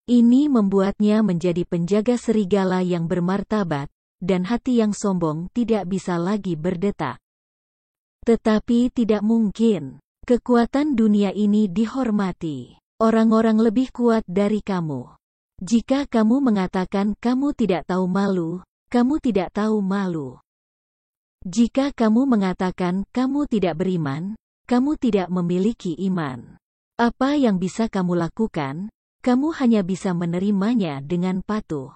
Ini membuatnya menjadi penjaga serigala yang bermartabat, dan hati yang sombong tidak bisa lagi berdetak. Tetapi tidak mungkin. Kekuatan dunia ini dihormati. Orang-orang lebih kuat dari kamu. Jika kamu mengatakan kamu tidak tahu malu, kamu tidak tahu malu. Jika kamu mengatakan kamu tidak beriman, kamu tidak memiliki iman. Apa yang bisa kamu lakukan? Kamu hanya bisa menerimanya dengan patuh.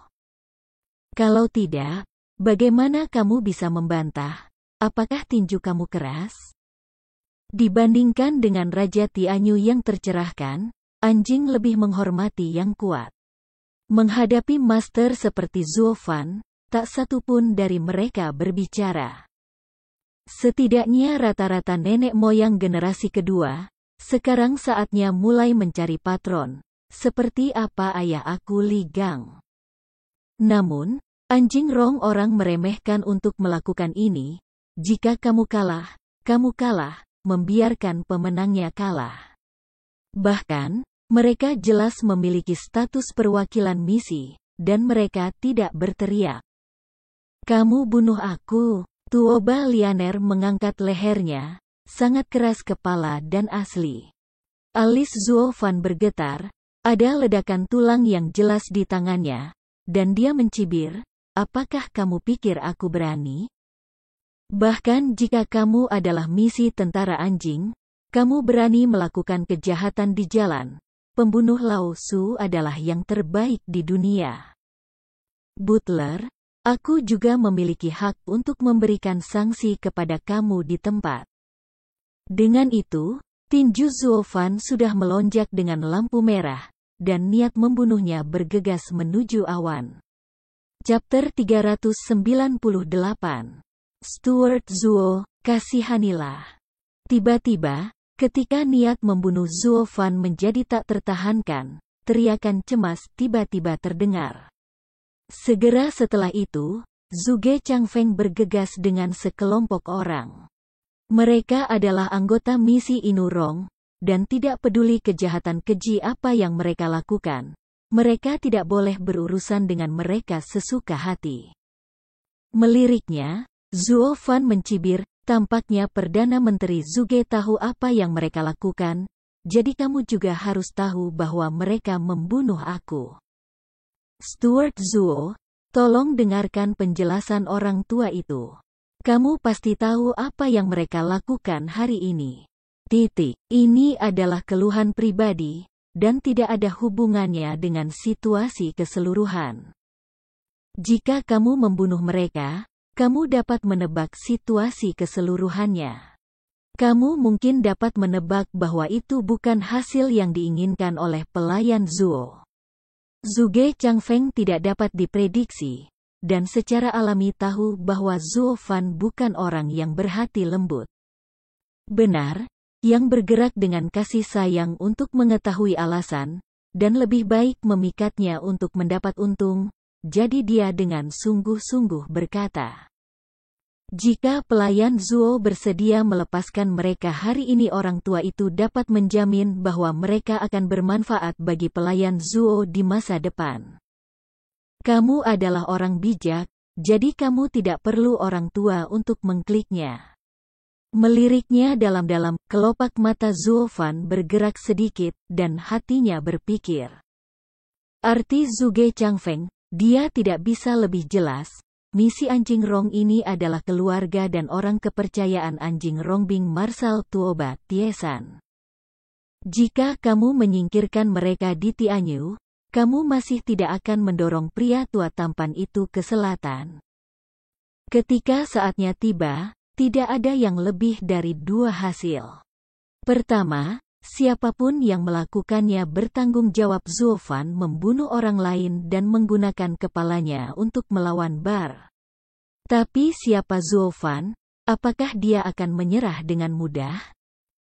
Kalau tidak, bagaimana kamu bisa membantah? Apakah tinju kamu keras? Dibandingkan dengan Raja Tianyu yang tercerahkan, anjing lebih menghormati yang kuat. Menghadapi master seperti Zuo Fan, tak satu pun dari mereka berbicara. Setidaknya rata-rata nenek moyang generasi kedua, sekarang saatnya mulai mencari patron, seperti apa ayah aku Li Gang. Namun, anjing Rong orang meremehkan untuk melakukan ini. Jika kamu kalah, membiarkan pemenangnya kalah. Bahkan, mereka jelas memiliki status perwakilan misi, dan mereka tidak berteriak. Kamu bunuh aku. Tuoba Lianer mengangkat lehernya, sangat keras kepala dan asli. Alis Zuo Fan bergetar, ada ledakan tulang yang jelas di tangannya, dan dia mencibir, apakah kamu pikir aku berani? Bahkan jika kamu adalah misi tentara anjing, kamu berani melakukan kejahatan di jalan, pembunuh Lao Su adalah yang terbaik di dunia. Butler, aku juga memiliki hak untuk memberikan sanksi kepada kamu di tempat. Dengan itu, tinju Zuofan sudah melonjak dengan lampu merah, dan niat membunuhnya bergegas menuju awan. Chapter 398. Stuart Zuo, kasihanilah. Tiba-tiba, ketika niat membunuh Zuofan menjadi tak tertahankan, teriakan cemas tiba-tiba terdengar. Segera setelah itu, Zhuge Changfeng bergegas dengan sekelompok orang. Mereka adalah anggota misi Inurong, dan tidak peduli kejahatan keji apa yang mereka lakukan. Mereka tidak boleh berurusan dengan mereka sesuka hati. Meliriknya, Zuofan mencibir, tampaknya Perdana Menteri Zhuge tahu apa yang mereka lakukan, jadi kamu juga harus tahu bahwa mereka membunuh aku. Stuart Zuo, tolong dengarkan penjelasan orang tua itu. Kamu pasti tahu apa yang mereka lakukan hari ini. Ini adalah keluhan pribadi, dan tidak ada hubungannya dengan situasi keseluruhan. Jika kamu membunuh mereka, kamu dapat menebak situasi keseluruhannya. Kamu mungkin dapat menebak bahwa itu bukan hasil yang diinginkan oleh pelayan Zuo. Zhuge Changfeng tidak dapat diprediksi, dan secara alami tahu bahwa Zuofan bukan orang yang berhati lembut. Benar, yang bergerak dengan kasih sayang untuk mengetahui alasan, dan lebih baik memikatnya untuk mendapat untung, jadi dia dengan sungguh-sungguh berkata, jika pelayan Zuo bersedia melepaskan mereka hari ini, orang tua itu dapat menjamin bahwa mereka akan bermanfaat bagi pelayan Zuo di masa depan. Kamu adalah orang bijak, jadi kamu tidak perlu orang tua untuk mengkliknya. Meliriknya dalam-dalam, kelopak mata Zuofan bergerak sedikit, dan hatinya berpikir. Arti Zhuge Changfeng, dia tidak bisa lebih jelas. Misi Anjing Rong ini adalah keluarga dan orang kepercayaan Anjing Rongbing Marshal Tuoba Tiesan. Jika kamu menyingkirkan mereka di Tianyu, kamu masih tidak akan mendorong pria tua tampan itu ke selatan. Ketika saatnya tiba, tidak ada yang lebih dari dua hasil. Pertama, siapapun yang melakukannya bertanggung jawab. Zuofan membunuh orang lain dan menggunakan kepalanya untuk melawan Bar. Tapi siapa Zuofan? Apakah dia akan menyerah dengan mudah?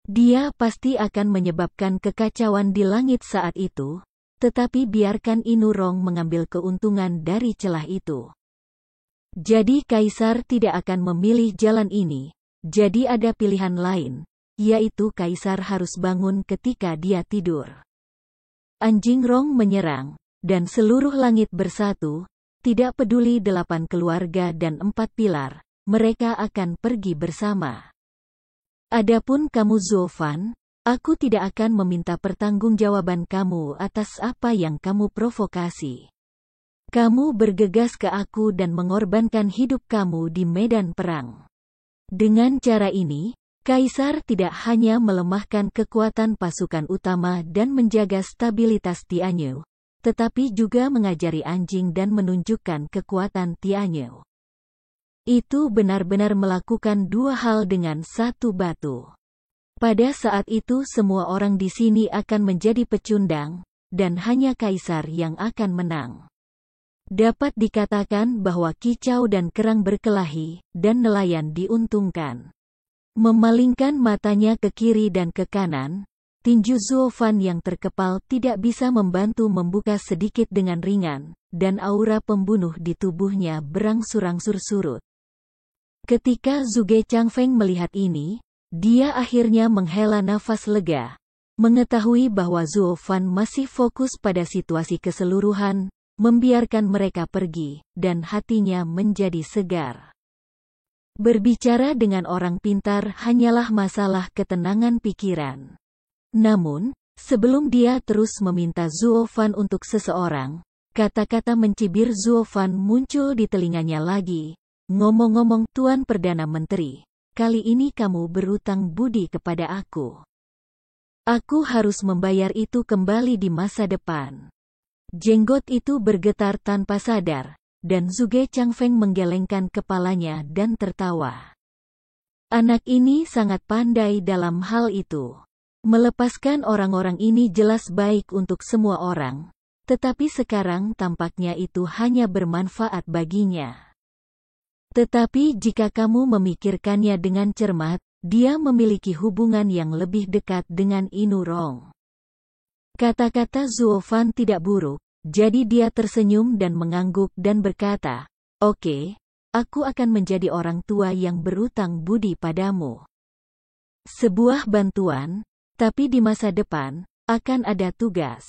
Dia pasti akan menyebabkan kekacauan di langit saat itu, tetapi biarkan Inurong mengambil keuntungan dari celah itu. Jadi Kaisar tidak akan memilih jalan ini, jadi ada pilihan lain, yaitu Kaisar harus bangun ketika dia tidur. Anjing Rong menyerang, dan seluruh langit bersatu, tidak peduli 8 keluarga dan 4 pilar, mereka akan pergi bersama. Adapun kamu Zuofan, aku tidak akan meminta pertanggungjawaban kamu atas apa yang kamu provokasi. Kamu bergegas ke aku dan mengorbankan hidup kamu di medan perang. Dengan cara ini, Kaisar tidak hanya melemahkan kekuatan pasukan utama dan menjaga stabilitas Tianyu, tetapi juga mengajari anjing dan menunjukkan kekuatan Tianyu. Itu benar-benar melakukan dua hal dengan satu batu. Pada saat itu semua orang di sini akan menjadi pecundang, dan hanya Kaisar yang akan menang. Dapat dikatakan bahwa kicau dan kerang berkelahi, dan nelayan diuntungkan. Memalingkan matanya ke kiri dan ke kanan, tinju Zuofan yang terkepal tidak bisa membantu membuka sedikit dengan ringan, dan aura pembunuh di tubuhnya berangsur-angsur surut. Ketika Zhuge Changfeng melihat ini, dia akhirnya menghela nafas lega, mengetahui bahwa Zuofan masih fokus pada situasi keseluruhan, membiarkan mereka pergi, dan hatinya menjadi segar. Berbicara dengan orang pintar hanyalah masalah ketenangan pikiran. Namun, sebelum dia terus meminta Zuofan untuk seseorang, kata-kata mencibir Zuofan muncul di telinganya lagi. Ngomong-ngomong, Tuan Perdana Menteri, kali ini kamu berutang budi kepada aku. Aku harus membayar itu kembali di masa depan. Jenggot itu bergetar tanpa sadar, dan Zhuge Changfeng menggelengkan kepalanya dan tertawa. Anak ini sangat pandai dalam hal itu. Melepaskan orang-orang ini jelas baik untuk semua orang, tetapi sekarang tampaknya itu hanya bermanfaat baginya. Tetapi jika kamu memikirkannya dengan cermat, dia memiliki hubungan yang lebih dekat dengan Inu Rong. Kata-kata Zuo Fan tidak buruk, jadi dia tersenyum dan mengangguk dan berkata, "Oke, aku akan menjadi orang tua yang berutang budi padamu. Sebuah bantuan, tapi di masa depan, akan ada tugas.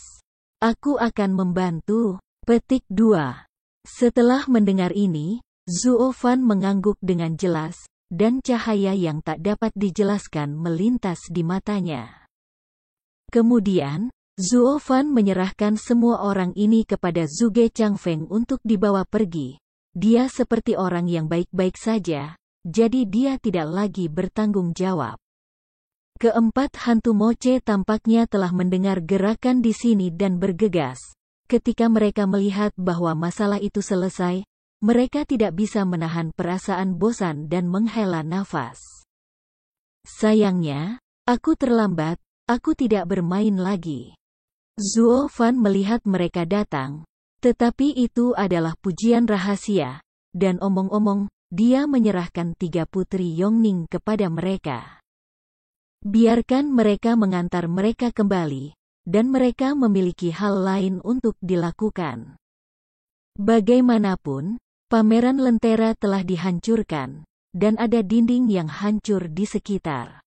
Aku akan membantu." Petik 2. Setelah mendengar ini, Zuo Fan mengangguk dengan jelas, dan cahaya yang tak dapat dijelaskan melintas di matanya. Kemudian, Zuo Fan menyerahkan semua orang ini kepada Zhuge Changfeng untuk dibawa pergi. Dia seperti orang yang baik-baik saja, jadi dia tidak lagi bertanggung jawab. Keempat hantu moche tampaknya telah mendengar gerakan di sini dan bergegas. Ketika mereka melihat bahwa masalah itu selesai, mereka tidak bisa menahan perasaan bosan dan menghela nafas. Sayangnya, aku terlambat, aku tidak bermain lagi. Zuo Fan melihat mereka datang, tetapi itu adalah pujian rahasia, dan omong-omong, dia menyerahkan 3 putri Yongning kepada mereka. Biarkan mereka mengantar mereka kembali, dan mereka memiliki hal lain untuk dilakukan. Bagaimanapun, pameran lentera telah dihancurkan, dan ada dinding yang hancur di sekitar.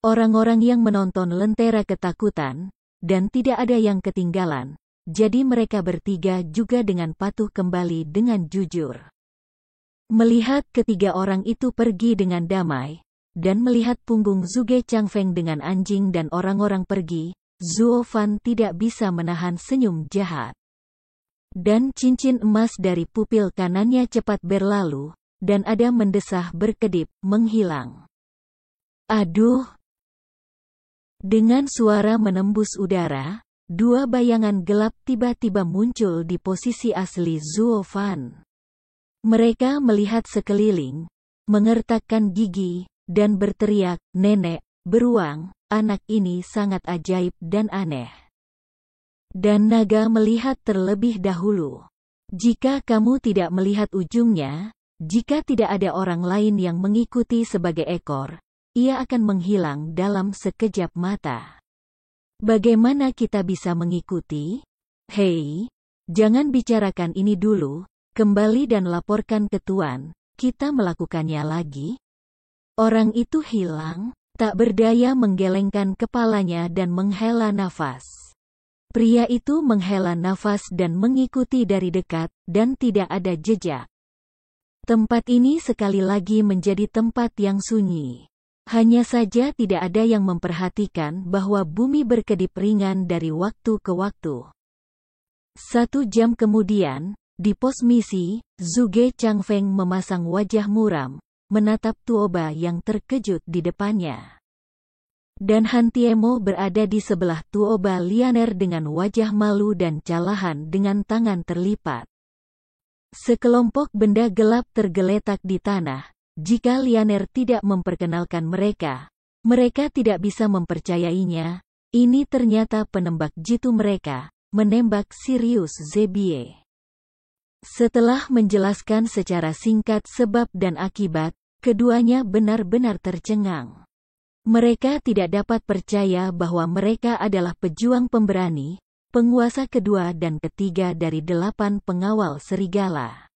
Orang-orang yang menonton lentera ketakutan, dan tidak ada yang ketinggalan, jadi mereka bertiga juga dengan patuh kembali dengan jujur. Melihat ketiga orang itu pergi dengan damai, dan melihat punggung Zhuge Changfeng dengan anjing dan orang-orang pergi, Zuo Fan tidak bisa menahan senyum jahat. Dan cincin emas dari pupil kanannya cepat berlalu, dan ada mendesah berkedip, menghilang. Aduh! Dengan suara menembus udara, 2 bayangan gelap tiba-tiba muncul di posisi asli Zuo Fan. Mereka melihat sekeliling, mengertakkan gigi, dan berteriak, "Nenek, beruang, anak ini sangat ajaib dan aneh." Dan naga melihat terlebih dahulu. Jika kamu tidak melihat ujungnya, jika tidak ada orang lain yang mengikuti sebagai ekor, ia akan menghilang dalam sekejap mata. Bagaimana kita bisa mengikuti? Hei, jangan bicarakan ini dulu, kembali dan laporkan ke Tuan, kita melakukannya lagi. Orang itu hilang, tak berdaya menggelengkan kepalanya dan menghela nafas. Pria itu menghela nafas dan mengikuti dari dekat, dan tidak ada jejak. Tempat ini sekali lagi menjadi tempat yang sunyi. Hanya saja tidak ada yang memperhatikan bahwa bumi berkedip ringan dari waktu ke waktu. 1 jam kemudian, di pos misi, Zhuge Changfeng memasang wajah muram, menatap Tuoba yang terkejut di depannya. Dan Han Tiemo berada di sebelah Tuoba Lianer dengan wajah malu dan calahan dengan tangan terlipat. Sekelompok benda gelap tergeletak di tanah. Jika Lianer tidak memperkenalkan mereka, mereka tidak bisa mempercayainya. Ini ternyata penembak jitu mereka, menembak Sirius Zebie. Setelah menjelaskan secara singkat sebab dan akibat, keduanya benar-benar tercengang. Mereka tidak dapat percaya bahwa mereka adalah pejuang pemberani, penguasa kedua dan ketiga dari 8 pengawal serigala.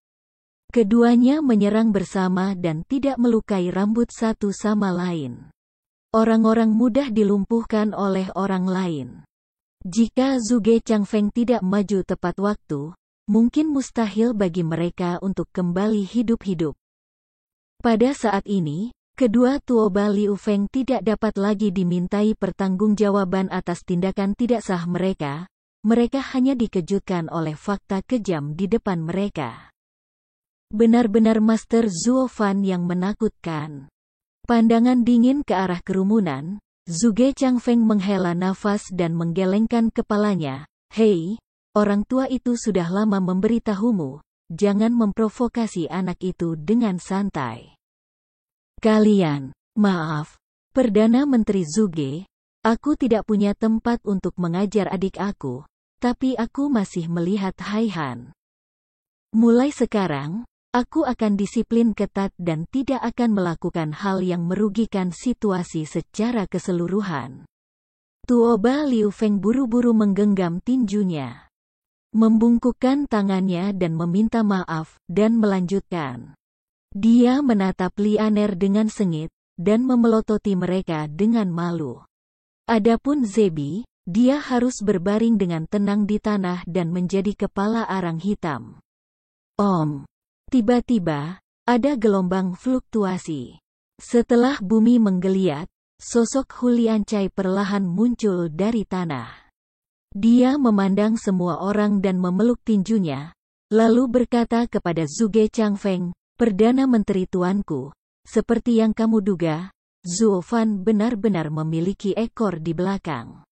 Keduanya menyerang bersama dan tidak melukai rambut satu sama lain. Orang-orang mudah dilumpuhkan oleh orang lain. Jika Zhuge Changfeng tidak maju tepat waktu, mungkin mustahil bagi mereka untuk kembali hidup-hidup. Pada saat ini, kedua Tuoba Liu Feng tidak dapat lagi dimintai pertanggungjawaban atas tindakan tidak sah mereka. Mereka hanya dikejutkan oleh fakta kejam di depan mereka. Benar-benar Master Zuo Fan yang menakutkan. Pandangan dingin ke arah kerumunan, Zhuge Changfeng menghela nafas dan menggelengkan kepalanya. Hei, orang tua itu sudah lama memberitahumu, jangan memprovokasi anak itu dengan santai. Maaf, Perdana Menteri Zhuge, aku tidak punya tempat untuk mengajar adik aku, tapi aku masih melihat Haihan. Mulai sekarang, aku akan disiplin ketat dan tidak akan melakukan hal yang merugikan situasi secara keseluruhan. Tuoba Liu Feng buru-buru menggenggam tinjunya, membungkukkan tangannya dan meminta maaf, dan melanjutkan. Dia menatap Lianer dengan sengit, dan memelototi mereka dengan malu. Adapun Zebi, dia harus berbaring dengan tenang di tanah dan menjadi kepala arang hitam. Tiba-tiba, ada gelombang fluktuasi. Setelah bumi menggeliat, sosok Huliancai perlahan muncul dari tanah. Dia memandang semua orang dan memeluk tinjunya, lalu berkata kepada Zhuge Changfeng, Perdana Menteri tuanku, seperti yang kamu duga, Zhuo Fan benar-benar memiliki ekor di belakang.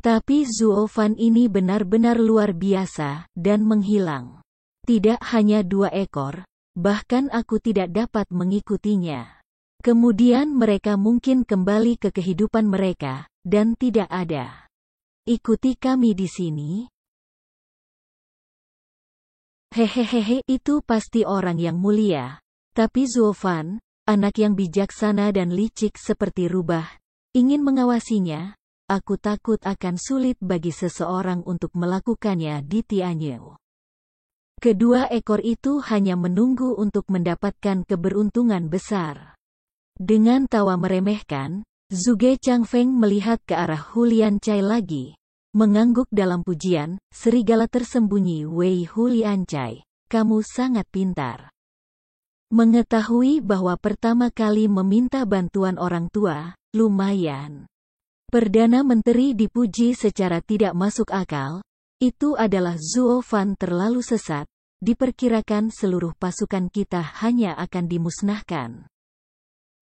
Tapi Zhuo Fan ini benar-benar luar biasa, dan menghilang. Tidak hanya 2 ekor, bahkan aku tidak dapat mengikutinya. Kemudian mereka mungkin kembali ke kehidupan mereka, dan tidak ada. Ikuti kami di sini. Hehehe, itu pasti orang yang mulia. Tapi Zhuo Fan, anak yang bijaksana dan licik seperti rubah, ingin mengawasinya. Aku takut akan sulit bagi seseorang untuk melakukannya di Tianyu. Kedua ekor itu hanya menunggu untuk mendapatkan keberuntungan besar. Dengan tawa meremehkan, Zhuge Changfeng melihat ke arah Huliancai lagi. Mengangguk dalam pujian, serigala tersembunyi Wei Huliancai, kamu sangat pintar. Mengetahui bahwa pertama kali meminta bantuan orang tua, lumayan. Perdana Menteri dipuji secara tidak masuk akal. Itu adalah Zhuo Fan terlalu sesat, diperkirakan seluruh pasukan kita hanya akan dimusnahkan.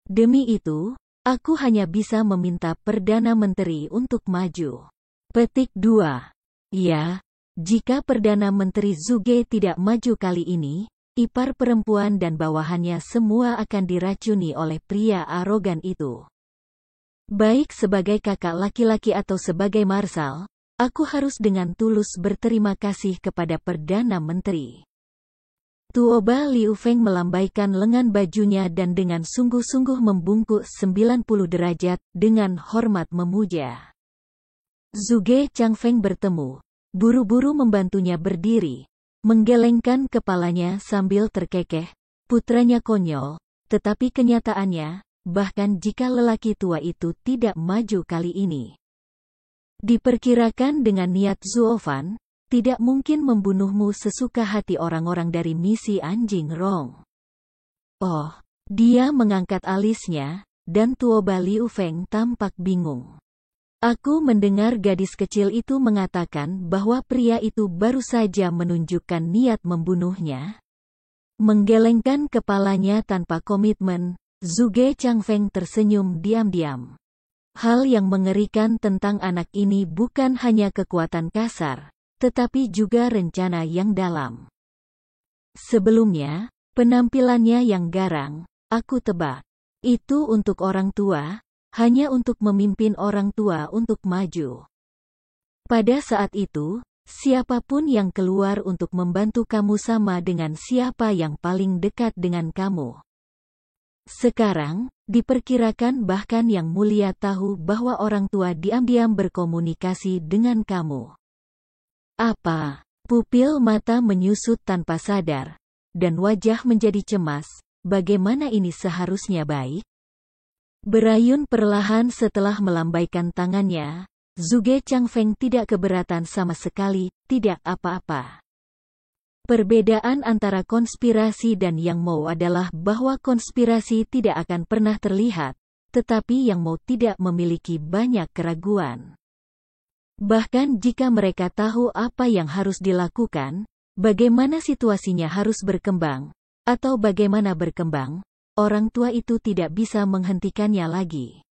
Demi itu, aku hanya bisa meminta Perdana Menteri untuk maju. Petik 2. Ya, jika Perdana Menteri Zhuge tidak maju kali ini, ipar perempuan dan bawahannya semua akan diracuni oleh pria arogan itu. Baik sebagai kakak laki-laki atau sebagai marsal, aku harus dengan tulus berterima kasih kepada Perdana Menteri. Tuoba Liu Feng melambaikan lengan bajunya dan dengan sungguh-sungguh membungkuk 90 derajat, dengan hormat memuja. Zhuge Changfeng bertemu, buru-buru membantunya berdiri, menggelengkan kepalanya sambil terkekeh, putranya konyol, tetapi kenyataannya, bahkan jika lelaki tua itu tidak maju kali ini. Diperkirakan dengan niat Zhuo Fan, tidak mungkin membunuhmu sesuka hati orang-orang dari misi Anjing Rong. Oh, dia mengangkat alisnya, dan Tuoba Liu Feng tampak bingung. Aku mendengar gadis kecil itu mengatakan bahwa pria itu baru saja menunjukkan niat membunuhnya. Menggelengkan kepalanya tanpa komitmen, Zhuge Changfeng tersenyum diam-diam. Hal yang mengerikan tentang anak ini bukan hanya kekuatan kasar, tetapi juga rencana yang dalam. Sebelumnya, penampilannya yang garang, aku tebak. Itu untuk orang tua, hanya untuk memimpin orang tua untuk maju. Pada saat itu, siapapun yang keluar untuk membantu kamu sama dengan siapa yang paling dekat dengan kamu. Sekarang, diperkirakan bahkan Yang Mulia tahu bahwa orang tua diam-diam berkomunikasi dengan kamu. Apa? Pupil mata menyusut tanpa sadar, dan wajah menjadi cemas. Bagaimana ini seharusnya baik? Berayun perlahan setelah melambaikan tangannya, Zhuge Changfeng tidak keberatan sama sekali, tidak apa-apa. Perbedaan antara konspirasi dan Yang Mo adalah bahwa konspirasi tidak akan pernah terlihat, tetapi Yang Mo tidak memiliki banyak keraguan. Bahkan jika mereka tahu apa yang harus dilakukan, bagaimana situasinya harus berkembang, atau bagaimana berkembang, orang tua itu tidak bisa menghentikannya lagi.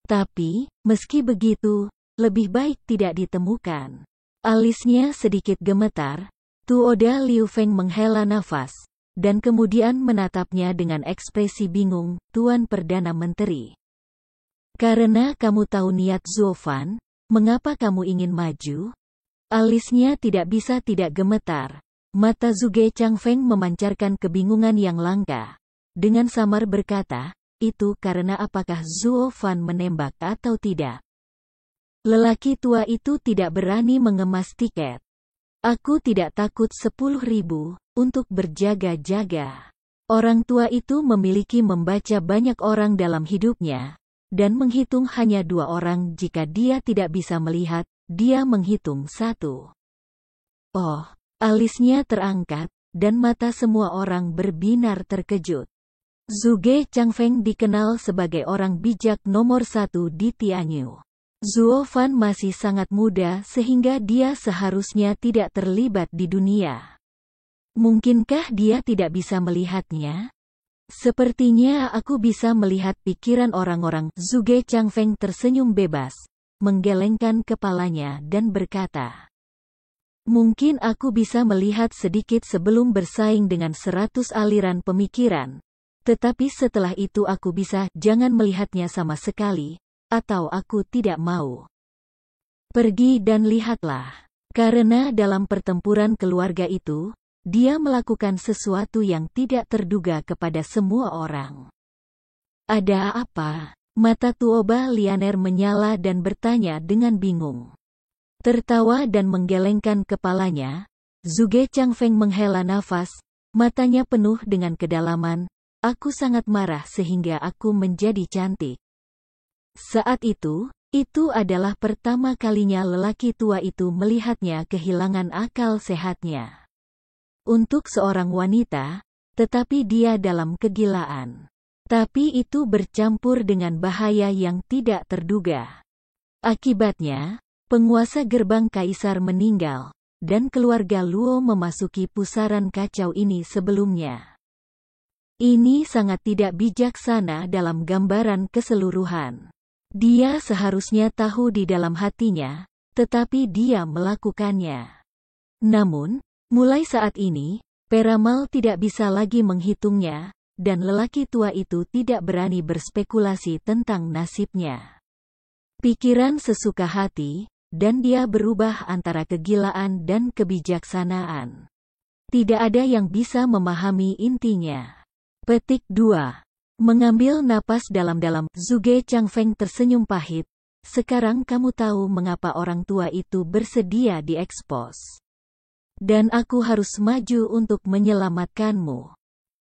Tapi, meski begitu, lebih baik tidak ditemukan. Alisnya sedikit gemetar. Tuoda Liu Feng menghela nafas, dan kemudian menatapnya dengan ekspresi bingung, Tuan Perdana Menteri. Karena kamu tahu niat Zuo Fan, mengapa kamu ingin maju? Alisnya tidak bisa tidak gemetar. Mata Zhuge Changfeng memancarkan kebingungan yang langka. Dengan samar berkata, itu karena apakah Zuo Fan menembak atau tidak? Lelaki tua itu tidak berani mengemas tiket. Aku tidak takut 10.000 untuk berjaga-jaga. Orang tua itu memiliki membaca banyak orang dalam hidupnya, dan menghitung hanya 2 orang jika dia tidak bisa melihat, dia menghitung 1. Oh, alisnya terangkat, dan mata semua orang berbinar terkejut. Zhuge Changfeng dikenal sebagai orang bijak nomor 1 di Tianyu. Zuo Fan masih sangat muda sehingga dia seharusnya tidak terlibat di dunia. Mungkinkah dia tidak bisa melihatnya? Sepertinya aku bisa melihat pikiran orang-orang. Zhuge Changfeng tersenyum bebas, menggelengkan kepalanya dan berkata, mungkin aku bisa melihat sedikit sebelum bersaing dengan 100 aliran pemikiran. Tetapi setelah itu aku bisa jangan melihatnya sama sekali, atau aku tidak mau. Pergi dan lihatlah. Karena dalam pertempuran keluarga itu, dia melakukan sesuatu yang tidak terduga kepada semua orang. Ada apa? Mata Tuoba Lianer menyala dan bertanya dengan bingung. Tertawa dan menggelengkan kepalanya, Zhuge Changfeng menghela nafas, matanya penuh dengan kedalaman. Aku sangat marah sehingga aku menjadi cantik. Saat itu adalah pertama kalinya lelaki tua itu melihatnya kehilangan akal sehatnya. Untuk seorang wanita, tetapi dia dalam kegilaan. Tapi itu bercampur dengan bahaya yang tidak terduga. Akibatnya, penguasa gerbang kaisar meninggal, dan keluarga Luo memasuki pusaran kacau ini sebelumnya. Ini sangat tidak bijaksana dalam gambaran keseluruhan. Dia seharusnya tahu di dalam hatinya, tetapi dia melakukannya. Namun, mulai saat ini, peramal tidak bisa lagi menghitungnya, dan lelaki tua itu tidak berani berspekulasi tentang nasibnya. Pikiran sesuka hati, dan dia berubah antara kegilaan dan kebijaksanaan. Tidak ada yang bisa memahami intinya. Petik 2. Mengambil napas dalam-dalam, Zhuge Changfeng tersenyum pahit. Sekarang kamu tahu mengapa orang tua itu bersedia diekspos. Dan aku harus maju untuk menyelamatkanmu.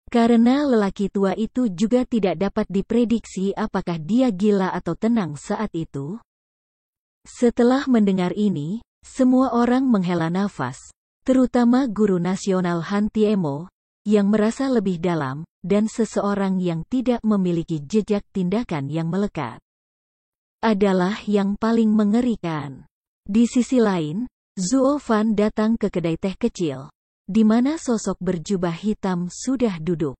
Karena lelaki tua itu juga tidak dapat diprediksi apakah dia gila atau tenang saat itu. Setelah mendengar ini, semua orang menghela nafas, terutama guru nasional Han Tiemo, yang merasa lebih dalam, dan seseorang yang tidak memiliki jejak tindakan yang melekat. Adalah yang paling mengerikan. Di sisi lain, Zuo Fan datang ke kedai teh kecil, di mana sosok berjubah hitam sudah duduk.